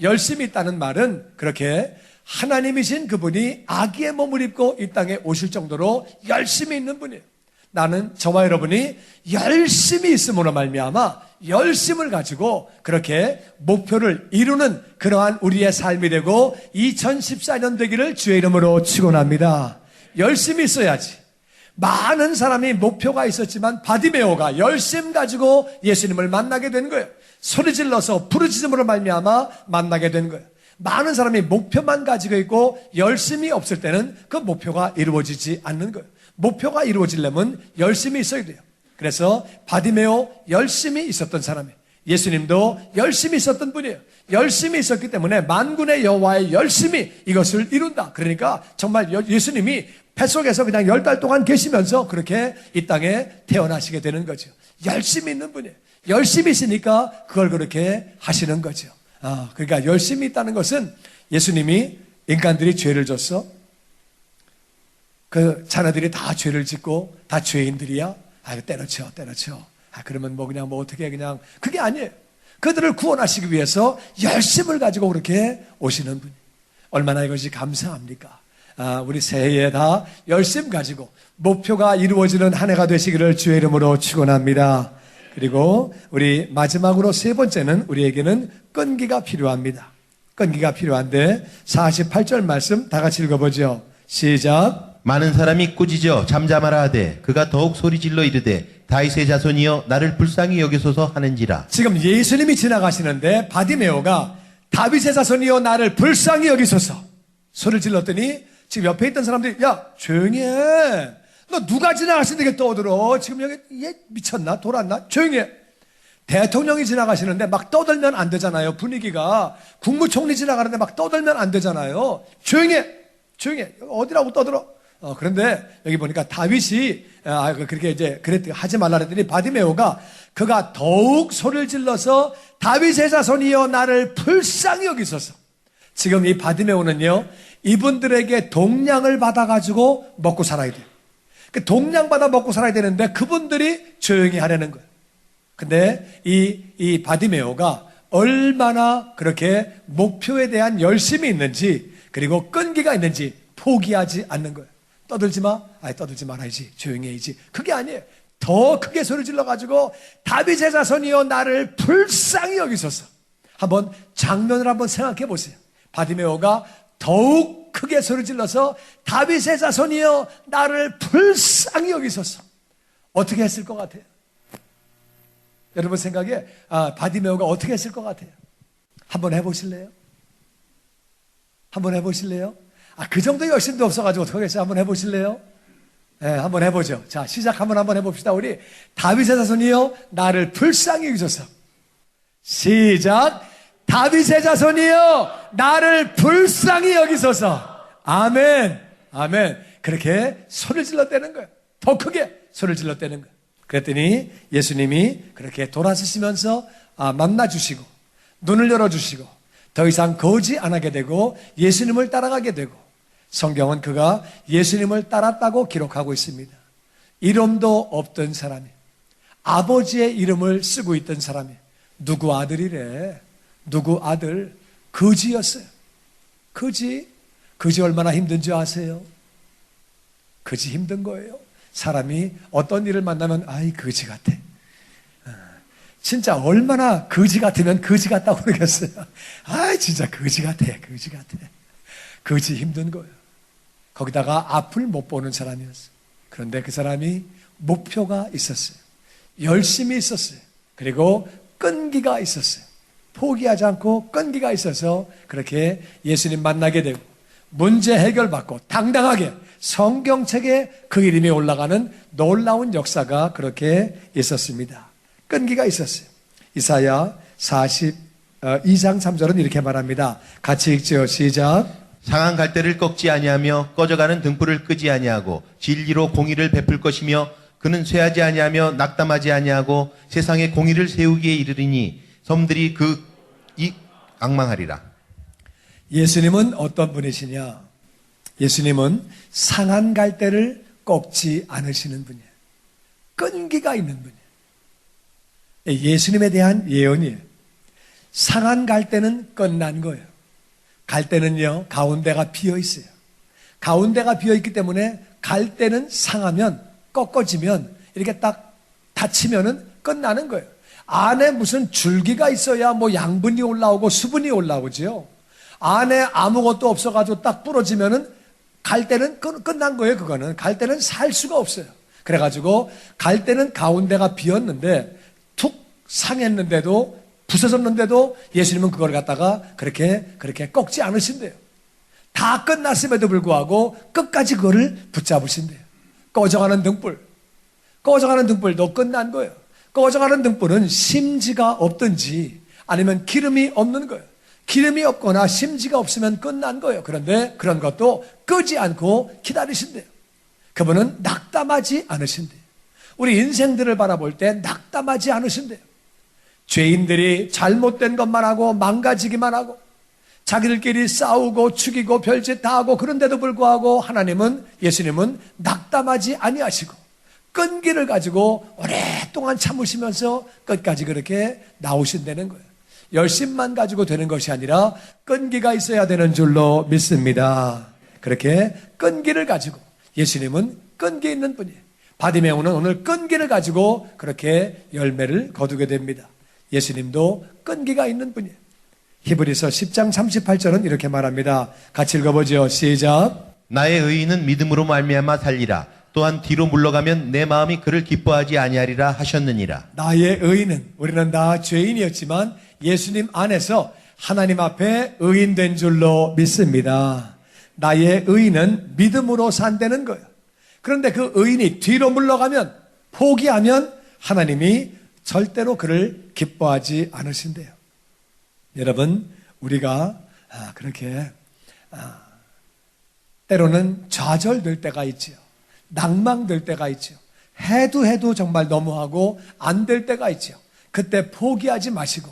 열심히 있다는 말은 그렇게 하나님이신 그분이 아기의 몸을 입고 이 땅에 오실 정도로 열심히 있는 분이에요. 나는 저와 여러분이 열심히 있음으로 말미암아 열심을 가지고 그렇게 목표를 이루는 그러한 우리의 삶이 되고 2014년 되기를 주의 이름으로 축원합니다. 열심히 있어야지. 많은 사람이 목표가 있었지만 바디메오가 열심 가지고 예수님을 만나게 된 거예요. 소리질러서 부르짖음으로 말미암아 만나게 된 거예요. 많은 사람이 목표만 가지고 있고 열심이 없을 때는 그 목표가 이루어지지 않는 거예요. 목표가 이루어지려면 열심히 있어야 돼요. 그래서 바디메오 열심히 있었던 사람이에요. 예수님도 열심히 있었던 분이에요. 열심히 있었기 때문에 만군의 여호와의 열심히 이것을 이룬다. 그러니까 정말 예수님이 뱃속에서 그냥 10달 동안 계시면서 그렇게 이 땅에 태어나시게 되는 거죠. 열심히 있는 분이에요. 열심히 있으니까 그걸 그렇게 하시는 거죠. 그러니까 열심이 있다는 것은 예수님이 인간들이 죄를 졌어. 그 자녀들이 다 죄를 짓고 다 죄인들이야. 때려쳐. 그러면 뭐 그냥 뭐 어떻게 그냥 그게 아니에요. 그들을 구원하시기 위해서 열심을 가지고 그렇게 오시는 분이 얼마나 이것이 감사합니까? 우리 새해에 다 열심 가지고 목표가 이루어지는 한 해가 되시기를 주의 이름으로 축원합니다. 그리고 우리 마지막으로 세 번째는 우리에게는 끈기가 필요합니다. 끈기가 필요한데 48절 말씀 다 같이 읽어보죠. 시작. 많은 사람이 꾸짖어 잠잠하라 하되 그가 더욱 소리질러 이르되 다윗의 자손이여 나를 불쌍히 여기소서 하는지라. 지금 예수님이 지나가시는데 바디메오가 다윗의 자손이여 나를 불쌍히 여기소서 소리를 질렀더니 지금 옆에 있던 사람들이 야 조용히 해. 너 누가 지나가시는데 이게 떠들어. 지금 여기 얘 미쳤나 돌았나. 조용히 해. 대통령이 지나가시는데 막 떠들면 안 되잖아요. 분위기가 국무총리 지나가는데 막 떠들면 안 되잖아요. 조용히 해. 어디라고 떠들어. 그런데 여기 보니까 다윗이 그렇게 이제 하지 말라 그랬더니 바디메오가 그가 더욱 소리를 질러서 다윗의 자손이여 나를 불쌍히 여기소서. 지금 이 바디메오는요 이분들에게 동량을 받아가지고 먹고 살아야 돼요. 그 동량 받아 먹고 살아야 되는데 그분들이 조용히 하려는 거예요. 근데 이 바디메오가 얼마나 그렇게 목표에 대한 열심이 있는지 그리고 끈기가 있는지 포기하지 않는 거예요. 떠들지 마. 떠들지 말아야지. 조용히 해야지. 그게 아니에요. 더 크게 소리 질러가지고 다윗의 자손이여 나를 불쌍히 여기소서. 한번 장면을 한번 생각해 보세요. 바디메오가 더욱 크게 소리 질러서 다윗의 자손이여 나를 불쌍히 여기소서. 어떻게 했을 것 같아요? 여러분 생각에 바디메오가 어떻게 했을 것 같아요? 한번 해보실래요? 그 정도 열심도 없어가지고 어떻게 하겠어요? 한번 해보실래요? 네, 한번 해보죠. 자, 시작 한번 해봅시다. 우리 다윗의 자손이여 나를 불쌍히 여기소서. 시작. 다윗의 자손이여 나를 불쌍히 여기소서. 아멘. 그렇게 소리를 질렀다는 거예요. 더 크게 소리를 질렀다는 거예요. 그랬더니 예수님이 그렇게 돌아서시면서 만나주시고 눈을 열어주시고 더 이상 거지 안 하게 되고 예수님을 따라가게 되고 성경은 그가 예수님을 따랐다고 기록하고 있습니다. 이름도 없던 사람이 아버지의 이름을 쓰고 있던 사람이 누구 아들이래. 누구 아들. 거지였어요. 거지 얼마나 힘든지 아세요? 거지 힘든 거예요. 사람이 어떤 일을 만나면 아이 거지 같아. 진짜 얼마나 거지 같으면 거지 같다고 그러겠어요. 진짜 거지 같아. 거지 힘든 거예요. 거기다가 앞을 못 보는 사람이었어요. 그런데 그 사람이 목표가 있었어요. 열심히 있었어요. 그리고 끈기가 있었어요. 포기하지 않고 끈기가 있어서 그렇게 예수님 만나게 되고 문제 해결받고 당당하게 성경책에 그 이름이 올라가는 놀라운 역사가 그렇게 있었습니다. 끈기가 있었어요. 이사야 42장 3절은 이렇게 말합니다. 같이 읽죠. 시작. 상한 갈대를 꺾지 아니하며 꺼져가는 등불을 끄지 아니하고 진리로 공의를 베풀 것이며 그는 쇠하지 아니하며 낙담하지 아니하고 세상에 공의를 세우기에 이르리니 섬들이 이 앙망하리라. 예수님은 어떤 분이시냐? 예수님은 상한 갈대를 꺾지 않으시는 분이에요. 끈기가 있는 분이에요. 예수님에 대한 예언이에요. 상한 갈대는 끝난 거예요. 갈대는요 가운데가 비어 있어요. 가운데가 비어 있기 때문에 갈대는 상하면 꺾어지면 이렇게 딱 닫히면은 끝나는 거예요. 안에 무슨 줄기가 있어야 뭐 양분이 올라오고 수분이 올라오죠. 안에 아무것도 없어가지고 딱 부러지면은 갈대는 끝난 거예요. 그거는 갈대는 살 수가 없어요. 그래가지고 갈대는 가운데가 비었는데 툭 상했는데도 부서졌는데도 예수님은 그걸 갖다가 그렇게 꺾지 않으신대요. 다 끝났음에도 불구하고 끝까지 그거를 붙잡으신대요. 꺼져가는 등불도 끝난 거예요. 꺼져가는 등불은 심지가 없든지 아니면 기름이 없는 거예요. 기름이 없거나 심지가 없으면 끝난 거예요. 그런데 그런 것도 끄지 않고 기다리신대요. 그분은 낙담하지 않으신대요. 우리 인생들을 바라볼 때 낙담하지 않으신대요. 죄인들이 잘못된 것만 하고 망가지기만 하고 자기들끼리 싸우고 죽이고 별짓 다 하고 그런데도 불구하고 하나님은, 예수님은 낙담하지 아니하시고 끈기를 가지고 오랫동안 참으시면서 끝까지 그렇게 나오신다는 거예요. 열심만 가지고 되는 것이 아니라 끈기가 있어야 되는 줄로 믿습니다. 그렇게 끈기를 가지고, 예수님은 끈기 있는 분이에요. 바디메오는 오늘 끈기를 가지고 그렇게 열매를 거두게 됩니다. 예수님도 끈기가 있는 분이에요. 히브리서 10장 38절은 이렇게 말합니다. 같이 읽어보죠. 시작. 나의 의인은 믿음으로 말미암아 살리라. 또한 뒤로 물러가면 내 마음이 그를 기뻐하지 아니하리라 하셨느니라. 나의 의인은, 우리는 다 죄인이었지만 예수님 안에서 하나님 앞에 의인된 줄로 믿습니다. 나의 의인은 믿음으로 산다는 거예요. 그런데 그 의인이 뒤로 물러가면, 포기하면 하나님이 절대로 그를 기뻐하지 않으신대요. 여러분, 우리가 그렇게 때로는 좌절될 때가 있지요. 낭망될 때가 있지요. 해도 정말 너무하고 안 될 때가 있지요. 그때 포기하지 마시고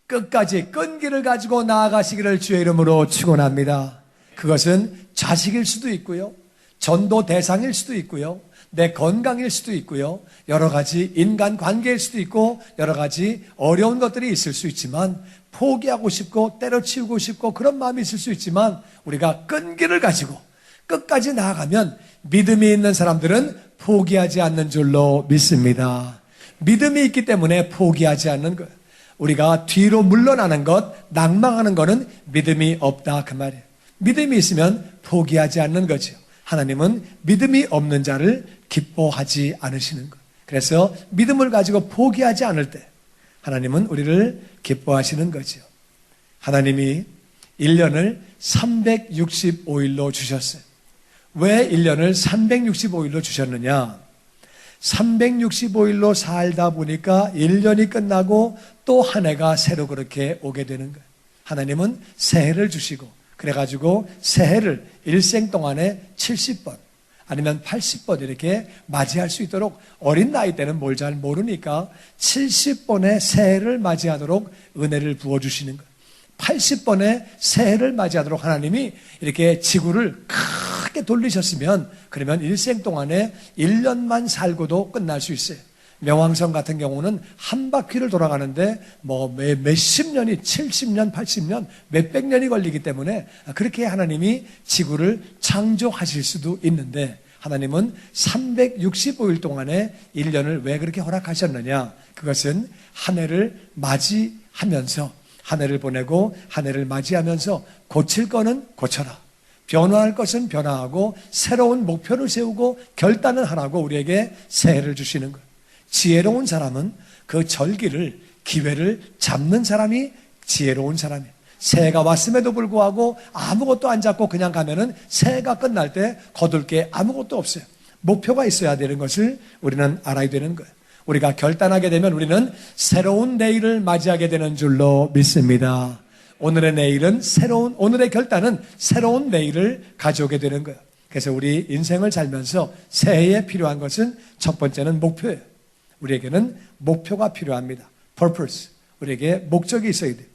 끝까지 끈기를 가지고 나아가시기를 주의 이름으로 축원합니다. 그것은 자식일 수도 있고요, 전도 대상일 수도 있고요, 내 건강일 수도 있고요, 여러 가지 인간 관계일 수도 있고 여러 가지 어려운 것들이 있을 수 있지만, 포기하고 싶고 때려치우고 싶고 그런 마음이 있을 수 있지만, 우리가 끈기를 가지고 끝까지 나아가면 믿음이 있는 사람들은 포기하지 않는 줄로 믿습니다. 믿음이 있기 때문에 포기하지 않는 거예요. 우리가 뒤로 물러나는 것, 낭망하는 것은 믿음이 없다 그 말이에요. 믿음이 있으면 포기하지 않는 거죠. 하나님은 믿음이 없는 자를 기뻐하지 않으시는 것. 그래서 믿음을 가지고 포기하지 않을 때 하나님은 우리를 기뻐하시는 거죠. 하나님이 1년을 365일로 주셨어요. 왜 1년을 365일로 주셨느냐? 365일로 살다 보니까 1년이 끝나고 또 한 해가 새로 그렇게 오게 되는 거예요. 하나님은 새해를 주시고, 그래가지고 새해를 일생 동안에 70번 아니면 80번 이렇게 맞이할 수 있도록, 어린 나이 때는 뭘 잘 모르니까 70번의 새해를 맞이하도록 은혜를 부어주시는 거예요. 80번의 새해를 맞이하도록 하나님이 이렇게 지구를 크게 돌리셨으면, 그러면 일생 동안에 1년만 살고도 끝날 수 있어요. 명왕성 같은 경우는 한 바퀴를 돌아가는데 몇십 년이, 70년, 80년, 몇백 년이 걸리기 때문에 그렇게 하나님이 지구를 창조하실 수도 있는데, 하나님은 365일 동안에 1년을 왜 그렇게 허락하셨느냐? 그것은 한 해를 맞이하면서, 한 해를 보내고 한 해를 맞이하면서 고칠 거는 고쳐라, 변화할 것은 변화하고 새로운 목표를 세우고 결단을 하라고 우리에게 새해를 주시는 거예요. 지혜로운 사람은 그 절기를, 기회를 잡는 사람이 지혜로운 사람이에요. 새해가 왔음에도 불구하고 아무것도 안 잡고 그냥 가면은 새해가 끝날 때 거둘 게 아무것도 없어요. 목표가 있어야 되는 것을 우리는 알아야 되는 거예요. 우리가 결단하게 되면 우리는 새로운 내일을 맞이하게 되는 줄로 믿습니다. 오늘의 내일은 오늘의 결단은 새로운 내일을 가져오게 되는 거예요. 그래서 우리 인생을 살면서 새해에 필요한 것은, 첫 번째는 목표예요. 우리에게는 목표가 필요합니다. purpose. 우리에게 목적이 있어야 돼요.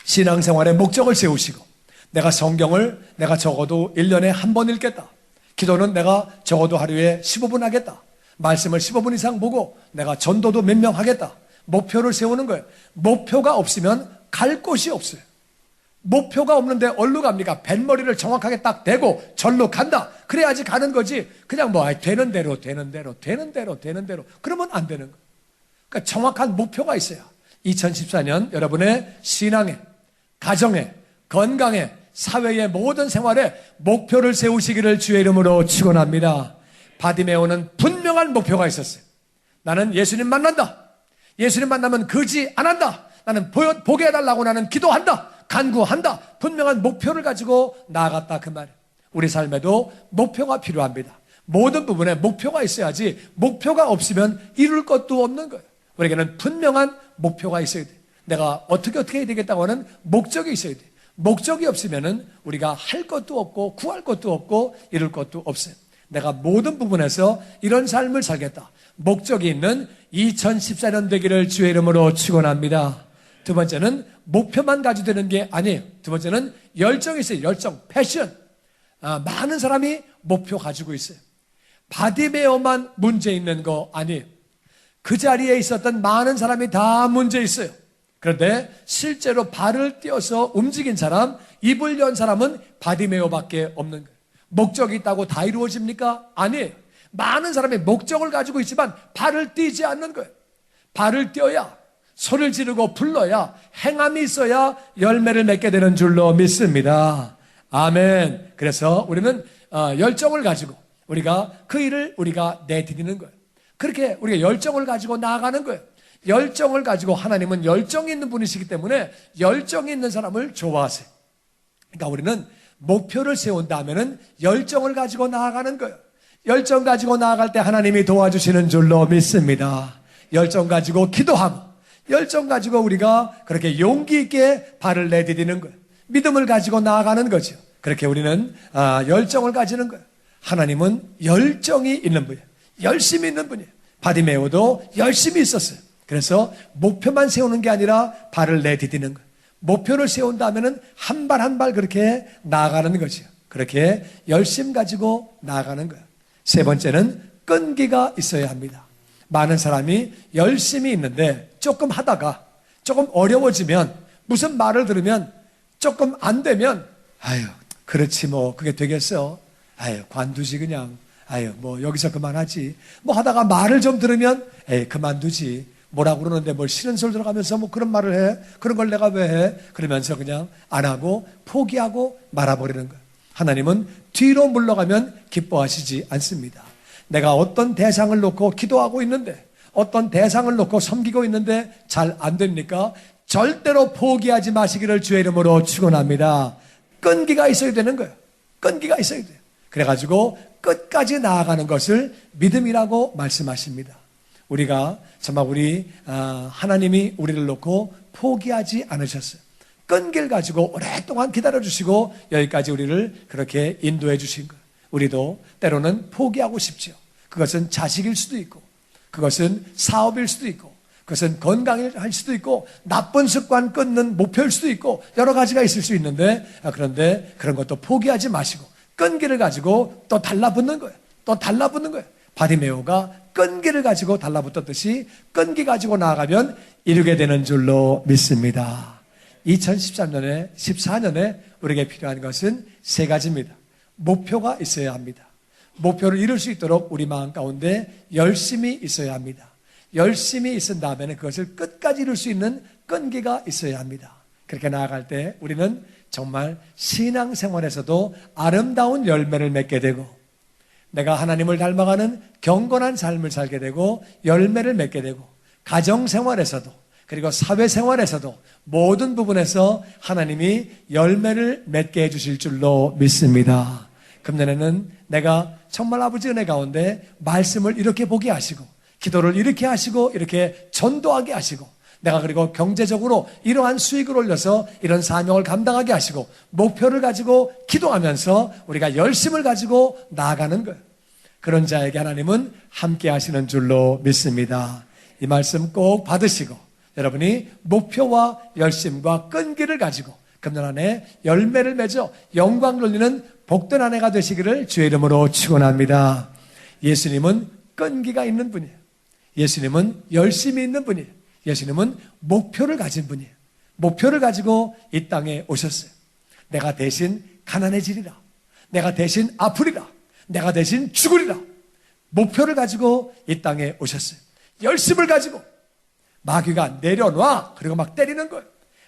신앙생활에 목적을 세우시고, 내가 성경을 내가 적어도 1년에 한 번 읽겠다. 기도는 내가 적어도 하루에 15분 하겠다. 말씀을 15분 이상 보고 내가 전도도 몇 명 하겠다. 목표를 세우는 거예요. 목표가 없으면 갈 곳이 없어요. 목표가 없는데 어디로 갑니까? 뱃머리를 정확하게 딱 대고 절로 간다. 그래야지 가는 거지. 그냥 되는 대로 그러면 안 되는 거예요. 그러니까 정확한 목표가 있어요. 2014년 여러분의 신앙에, 가정에, 건강에, 사회의 모든 생활에 목표를 세우시기를 주의 이름으로 축원합니다. 바디메오는 분명한 목표가 있었어요. 나는 예수님 만난다. 예수님 만나면 거지 안 한다. 나는 보게 해달라고 나는 기도한다. 간구한다. 분명한 목표를 가지고 나아갔다 그 말이에요. 우리 삶에도 목표가 필요합니다. 모든 부분에 목표가 있어야지, 목표가 없으면 이룰 것도 없는 거예요. 우리에게는 분명한 목표가 있어야 돼요. 내가 어떻게 해야 되겠다고 하는 목적이 있어야 돼요. 목적이 없으면 우리가 할 것도 없고 구할 것도 없고 이룰 것도 없어요. 내가 모든 부분에서 이런 삶을 살겠다. 목적이 있는 2014년 되기를 주의 이름으로 축원합니다. 두 번째는 목표만 가지고 되는 게 아니에요. 두 번째는 열정이 있어요. 열정, 패션. 많은 사람이 목표 가지고 있어요. 바디메어만 문제 있는 거 아니에요. 그 자리에 있었던 많은 사람이 다 문제 있어요. 그런데 실제로 발을 띄어서 움직인 사람, 입을 연 사람은 바디메어밖에 없는 거예요. 목적이 있다고 다 이루어집니까? 아니에요. 많은 사람이 목적을 가지고 있지만 발을 띄지 않는 거예요. 발을 띄어야, 소리를 지르고 불러야, 행함이 있어야 열매를 맺게 되는 줄로 믿습니다. 아멘. 그래서 우리는 열정을 가지고 우리가 그 일을 우리가 내디디는 거예요. 그렇게 우리가 열정을 가지고 나아가는 거예요. 열정을 가지고, 하나님은 열정이 있는 분이시기 때문에 열정이 있는 사람을 좋아하세요. 그러니까 우리는 목표를 세운다면은 열정을 가지고 나아가는 거예요. 열정 가지고 나아갈 때 하나님이 도와주시는 줄로 믿습니다. 열정 가지고 기도하고, 열정 가지고 우리가 그렇게 용기 있게 발을 내디디는 거예요. 믿음을 가지고 나아가는 거죠. 그렇게 우리는 열정을 가지는 거예요. 하나님은 열정이 있는 분이에요. 열심히 있는 분이에요. 바디메오도 열심히 있었어요. 그래서 목표만 세우는 게 아니라 발을 내디디는 거예요. 목표를 세운다면은 한 발 한 발 그렇게 나아가는 거죠. 그렇게 열심 가지고 나아가는 거예요. 세 번째는 끈기가 있어야 합니다. 많은 사람이 열심히 있는데 조금 하다가 조금 어려워지면, 무슨 말을 들으면 조금 안 되면, 아유, 그렇지 뭐 그게 되겠어. 아유, 관두지 그냥. 아유, 뭐 여기서 그만하지. 뭐 하다가 말을 좀 들으면, 에이, 그만두지. 뭐라고 그러는데 뭘 싫은 소리 들어가면서 뭐 그런 말을 해? 그런 걸 내가 왜 해? 그러면서 그냥 안 하고 포기하고 말아버리는 거예요. 하나님은 뒤로 물러가면 기뻐하시지 않습니다. 내가 어떤 대상을 놓고 기도하고 있는데, 어떤 대상을 놓고 섬기고 있는데 잘 안 됩니까? 절대로 포기하지 마시기를 주의 이름으로 축원합니다. 끈기가 있어야 되는 거예요. 끈기가 있어야 돼요. 그래가지고 끝까지 나아가는 것을 믿음이라고 말씀하십니다. 우리가 정말 하나님이 우리를 놓고 포기하지 않으셨어요. 끈기를 가지고 오랫동안 기다려주시고 여기까지 우리를 그렇게 인도해 주신 거예요. 우리도 때로는 포기하고 싶죠. 그것은 자식일 수도 있고, 그것은 사업일 수도 있고, 그것은 건강일 수도 있고, 나쁜 습관 끊는 목표일 수도 있고, 여러 가지가 있을 수 있는데, 그런데 그런 것도 포기하지 마시고 끈기를 가지고 또 달라붙는 거예요. 또 달라붙는 거예요. 바디메오가 끈기를 가지고 달라붙었듯이 끈기 가지고 나아가면 이루게 되는 줄로 믿습니다. 2013년에 14년에 우리에게 필요한 것은 세 가지입니다. 목표가 있어야 합니다. 목표를 이룰 수 있도록 우리 마음 가운데 열심히 있어야 합니다. 열심히 있은 다음에는 그것을 끝까지 이룰 수 있는 끈기가 있어야 합니다. 그렇게 나아갈 때 우리는 정말 신앙생활에서도 아름다운 열매를 맺게 되고, 내가 하나님을 닮아가는 경건한 삶을 살게 되고 열매를 맺게 되고, 가정생활에서도 그리고 사회생활에서도 모든 부분에서 하나님이 열매를 맺게 해주실 줄로 믿습니다. 금년에는 내가 정말 아버지 은혜 가운데 말씀을 이렇게 보게 하시고, 기도를 이렇게 하시고, 이렇게 전도하게 하시고, 내가 그리고 경제적으로 이러한 수익을 올려서 이런 사명을 감당하게 하시고, 목표를 가지고 기도하면서 우리가 열심을 가지고 나아가는 거예요. 그런 자에게 하나님은 함께 하시는 줄로 믿습니다. 이 말씀 꼭 받으시고, 여러분이 목표와 열심과 끈기를 가지고 금년 안에 열매를 맺어 영광 돌리는 복된 한 해가 되시기를 주의 이름으로 축원합니다. 예수님은 끈기가 있는 분이에요. 예수님은 열심히 있는 분이에요. 예수님은 목표를 가진 분이에요. 목표를 가지고 이 땅에 오셨어요. 내가 대신 가난해지리라. 내가 대신 아프리라. 내가 대신 죽으리라. 목표를 가지고 이 땅에 오셨어요. 열심을 가지고. 마귀가 내려놔. 그리고 막 때리는 거예요.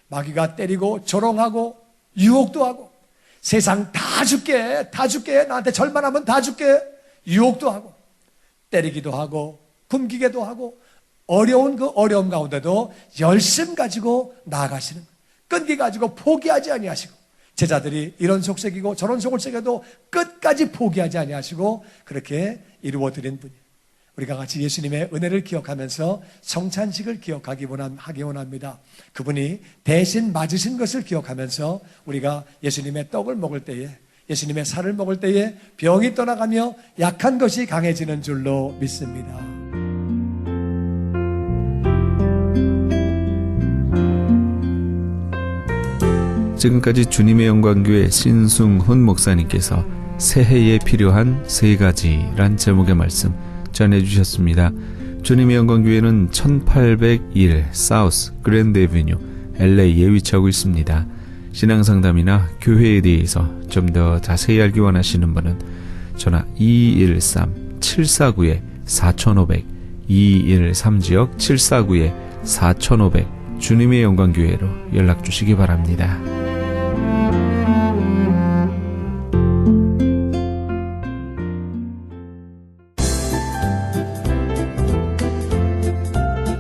마귀가 때리고 조롱하고 유혹도 하고, 세상 다 줄게, 다 줄게, 나한테 절만하면 다 줄게, 유혹도 하고, 때리기도 하고 굶기기도 하고, 어려운 그 어려움 가운데도 열심 가지고 나아가시는 거예요. 끈기 가지고 포기하지 아니하시고, 제자들이 이런 속색이고 저런 속색에도 끝까지 포기하지 아니하시고 그렇게 이루어드린 분이에요. 우리가 같이 예수님의 은혜를 기억하면서 성찬식을 기억하기 원합니다. 그분이 대신 맞으신 것을 기억하면서 우리가 예수님의 떡을 먹을 때에 예수님의 살을 먹을 때에 병이 떠나가며 약한 것이 강해지는 줄로 믿습니다. 지금까지 주님의 영광교회 신승훈 목사님께서 새해에 필요한 세 가지란 제목의 말씀 전해주셨습니다. 주님의 영광교회는 1801 사우스 그랜드 애비뉴 LA에 위치하고 있습니다. 신앙상담이나 교회에 대해서 좀 더 자세히 알기 원하시는 분은 전화 213-749-4500 213-749-4500 주님의 영광교회로 연락 주시기 바랍니다.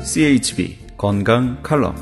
CHB 건강 칼럼.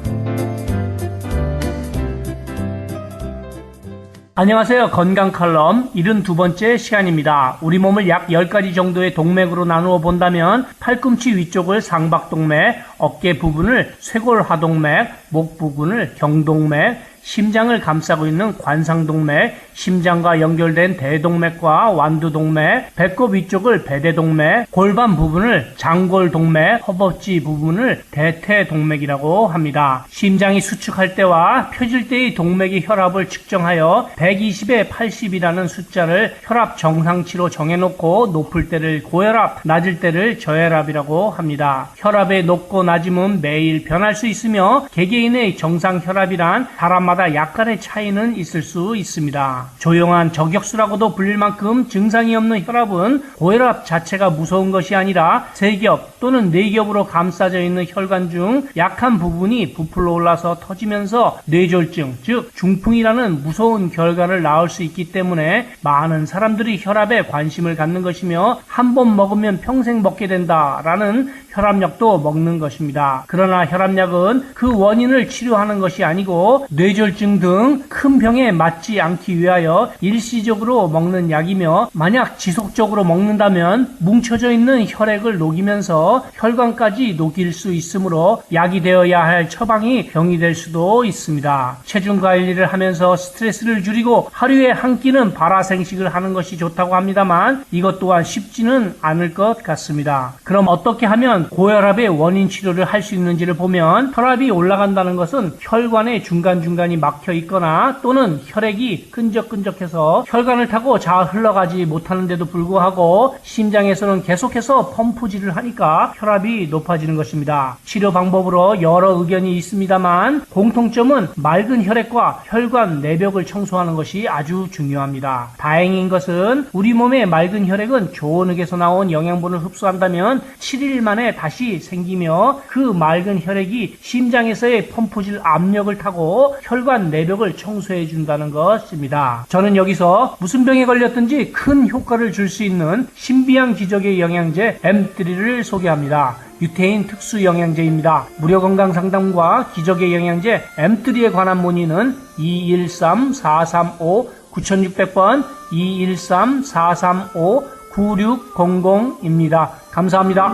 안녕하세요. 건강 칼럼 72번째 시간입니다. 우리 몸을 약 10가지 정도의 동맥으로 나누어 본다면 팔꿈치 위쪽을 상박동맥, 어깨 부분을 쇄골하동맥, 목 부분을 경동맥, 심장을 감싸고 있는 관상동맥, 심장과 연결된 대동맥과 완두동맥, 배꼽 위쪽을 배대동맥, 골반 부분을 장골동맥, 허벅지 부분을 대퇴동맥이라고 합니다. 심장이 수축할 때와 펴질 때의 동맥의 혈압을 측정하여 120에 80이라는 숫자를 혈압 정상치로 정해놓고 높을 때를 고혈압, 낮을 때를 저혈압이라고 합니다. 혈압의 높고 낮음은 매일 변할 수 있으며 개개인의 정상 혈압이란 사람마다 약간의 차이는 있을 수 있습니다. 조용한 저격수라고도 불릴 만큼 증상이 없는 혈압은 고혈압 자체가 무서운 것이 아니라 3겹 또는 4겹으로 감싸져 있는 혈관 중 약한 부분이 부풀어 올라서 터지면서 뇌졸중, 즉 중풍이라는 무서운 결과를 낳을 수 있기 때문에 많은 사람들이 혈압에 관심을 갖는 것이며 한 번 먹으면 평생 먹게 된다라는 혈압약도 먹는 것입니다. 그러나 혈압약은 그 원인을 치료하는 것이 아니고 뇌졸중 등 큰 병에 맞지 않기 위하여 일시적으로 먹는 약이며 만약 지속적으로 먹는다면 뭉쳐져 있는 혈액을 녹이면서 혈관까지 녹일 수 있으므로 약이 되어야 할 처방이 병이 될 수도 있습니다. 체중 관리를 하면서 스트레스를 줄이고 하루에 한 끼는 발화생식을 하는 것이 좋다고 합니다만 이것 또한 쉽지는 않을 것 같습니다. 그럼 어떻게 하면 고혈압의 원인 치료를 할 수 있는지를 보면 혈압이 올라간다는 것은 혈관의 중간중간이 막혀 있거나 또는 혈액이 끈적끈적해서 혈관을 타고 잘 흘러가지 못하는데도 불구하고 심장에서는 계속해서 펌프질을 하니까 혈압이 높아지는 것입니다. 치료 방법으로 여러 의견이 있습니다만 공통점은 맑은 혈액과 혈관 내벽을 청소하는 것이 아주 중요합니다. 다행인 것은 우리 몸의 맑은 혈액은 좋은 흙에서 나온 영양분을 흡수한다면 7일 만에 다시 생기며 그 맑은 혈액이 심장에서의 펌프질 압력을 타고 혈관 내벽을 청소해 준다는 것입니다. 저는 여기서 무슨 병에 걸렸든지 큰 효과를 줄 수 있는 신비한 기적의 영양제 M3를 소개합니다. 유태인 특수 영양제입니다. 무료 건강 상담과 기적의 영양제 M3에 관한 문의는 213-435-9600번 213-435-9600입니다. 감사합니다.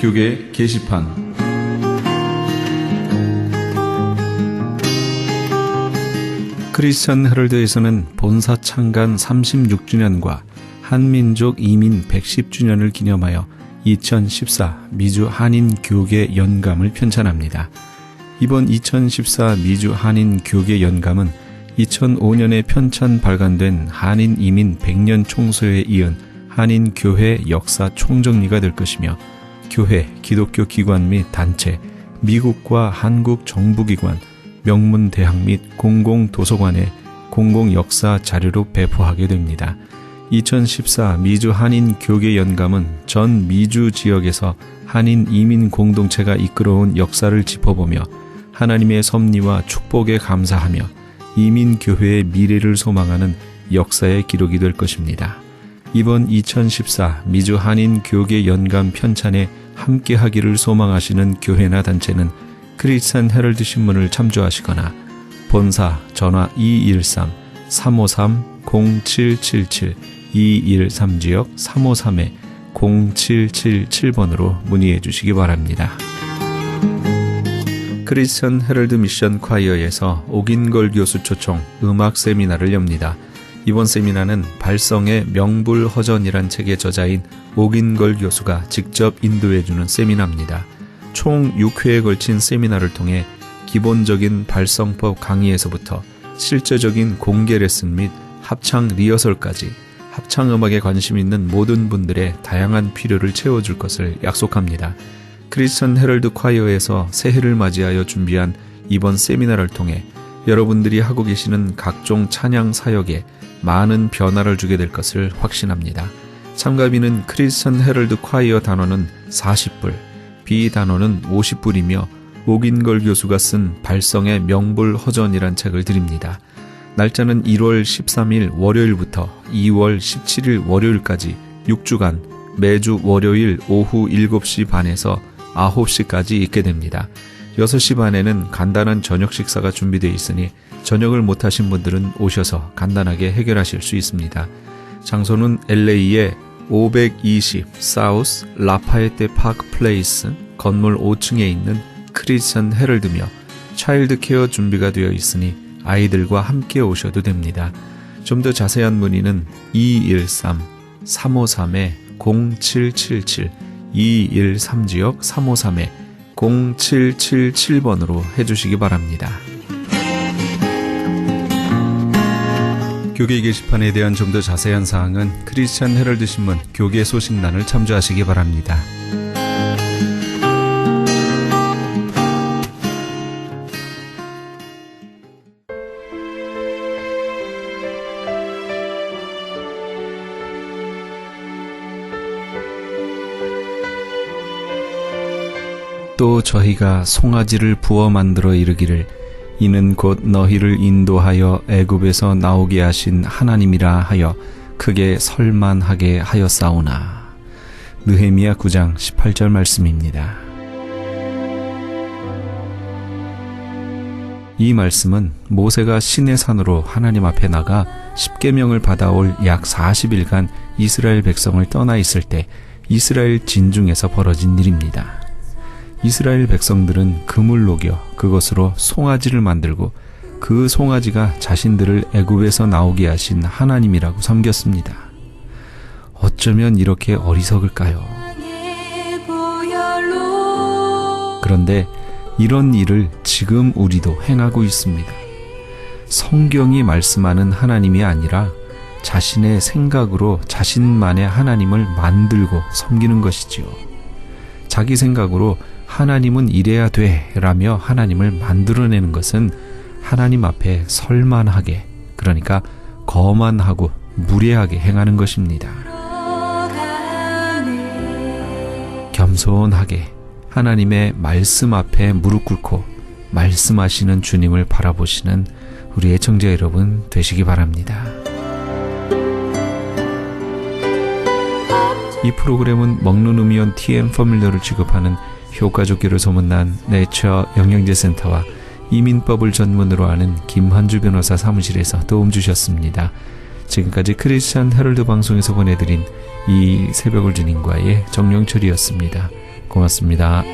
교계 게시판. 크리스천 헤럴드에서는 본사 창간 36주년과 한민족 이민 110주년을 기념하여 2014 미주 한인 교계 연감을 편찬합니다. 이번 2014 미주 한인 교계 연감은 2005년에 편찬 발간된 한인 이민 100년 총소에 이은 한인 교회 역사 총정리가 될 것이며 교회, 기독교 기관 및 단체, 미국과 한국 정부기관, 명문대학 및 공공도서관에 공공역사 자료로 배포하게 됩니다. 2014 미주 한인 교계 연감은 전 미주 지역에서 한인 이민 공동체가 이끌어온 역사를 짚어보며 하나님의 섭리와 축복에 감사하며 이민교회의 미래를 소망하는 역사의 기록이 될 것입니다. 이번 2014 미주 한인 교계 연감 편찬에 함께하기를 소망하시는 교회나 단체는 크리스천 헤럴드 신문을 참조하시거나 본사 전화 213-353-0777 213지역 353에 0777번으로 문의해 주시기 바랍니다. 크리스천 헤럴드 미션 콰이어에서 오긴걸 교수 초청 음악 세미나를 엽니다. 이번 세미나는 발성의 명불허전이란 책의 저자인 오긴걸 교수가 직접 인도해주는 세미나입니다. 총 6회에 걸친 세미나를 통해 기본적인 발성법 강의에서부터 실제적인 공개 레슨 및 합창 리허설까지 합창음악에 관심 있는 모든 분들의 다양한 필요를 채워줄 것을 약속합니다. 크리스천 헤럴드 콰이어에서 새해를 맞이하여 준비한 이번 세미나를 통해 여러분들이 하고 계시는 각종 찬양 사역에 많은 변화를 주게 될 것을 확신합니다. 참가비는 크리스천 헤럴드 콰이어 단원은 40불, 비단원은 50불이며 오긴걸 교수가 쓴 발성의 명불허전이란 책을 드립니다. 날짜는 1월 13일 월요일부터 2월 17일 월요일까지 6주간 매주 월요일 오후 7시 반에서 9시까지 있게 됩니다. 6시 반에는 간단한 저녁 식사가 준비되어 있으니 저녁을 못하신 분들은 오셔서 간단하게 해결하실 수 있습니다. 장소는 LA의 520 사우스 라파에테 파크 플레이스 건물 5층에 있는 크리스천 헤럴드며 차일드 케어 준비가 되어 있으니 아이들과 함께 오셔도 됩니다. 좀 더 자세한 문의는 213-353-0777 213지역 353-0777번으로 해주시기 바랍니다. 교계 게시판에 대한 좀 더 자세한 사항은 크리스천 헤럴드 신문 교계 소식란을 참조하시기 바랍니다. 또 저희가 송아지를 부어 만들어 이르기를 이는 곧 너희를 인도하여 애굽에서 나오게 하신 하나님이라 하여 크게 설만하게 하였사오나. 느헤미야 9장 18절 말씀입니다. 이 말씀은 모세가 시내산으로 하나님 앞에 나가 십계명을 받아올 약 40일간 이스라엘 백성을 떠나 있을 때 이스라엘 진중에서 벌어진 일입니다. 이스라엘 백성들은 금을 녹여 그것으로 송아지를 만들고 그 송아지가 자신들을 애굽에서 나오게 하신 하나님이라고 섬겼습니다. 어쩌면 이렇게 어리석을까요? 그런데 이런 일을 지금 우리도 행하고 있습니다. 성경이 말씀하는 하나님이 아니라 자신의 생각으로 자신만의 하나님을 만들고 섬기는 것이지요. 자기 생각으로 하나님은 이래야 돼 라며 하나님을 만들어내는 것은 하나님 앞에 설만하게, 그러니까 거만하고 무례하게 행하는 것입니다. 겸손하게 하나님의 말씀 앞에 무릎 꿇고 말씀하시는 주님을 바라보시는 우리 애청자 여러분 되시기 바랍니다. 이 프로그램은 먹는 음이온 TM 포뮬러를 취급하는 효과좋기로 소문난 내처 영양제센터와 이민법을 전문으로 하는 김한주 변호사 사무실에서 도움 주셨습니다. 지금까지 크리스천 헤럴드 방송에서 보내드린 이 새벽을 주님과의 정영철이었습니다. 고맙습니다.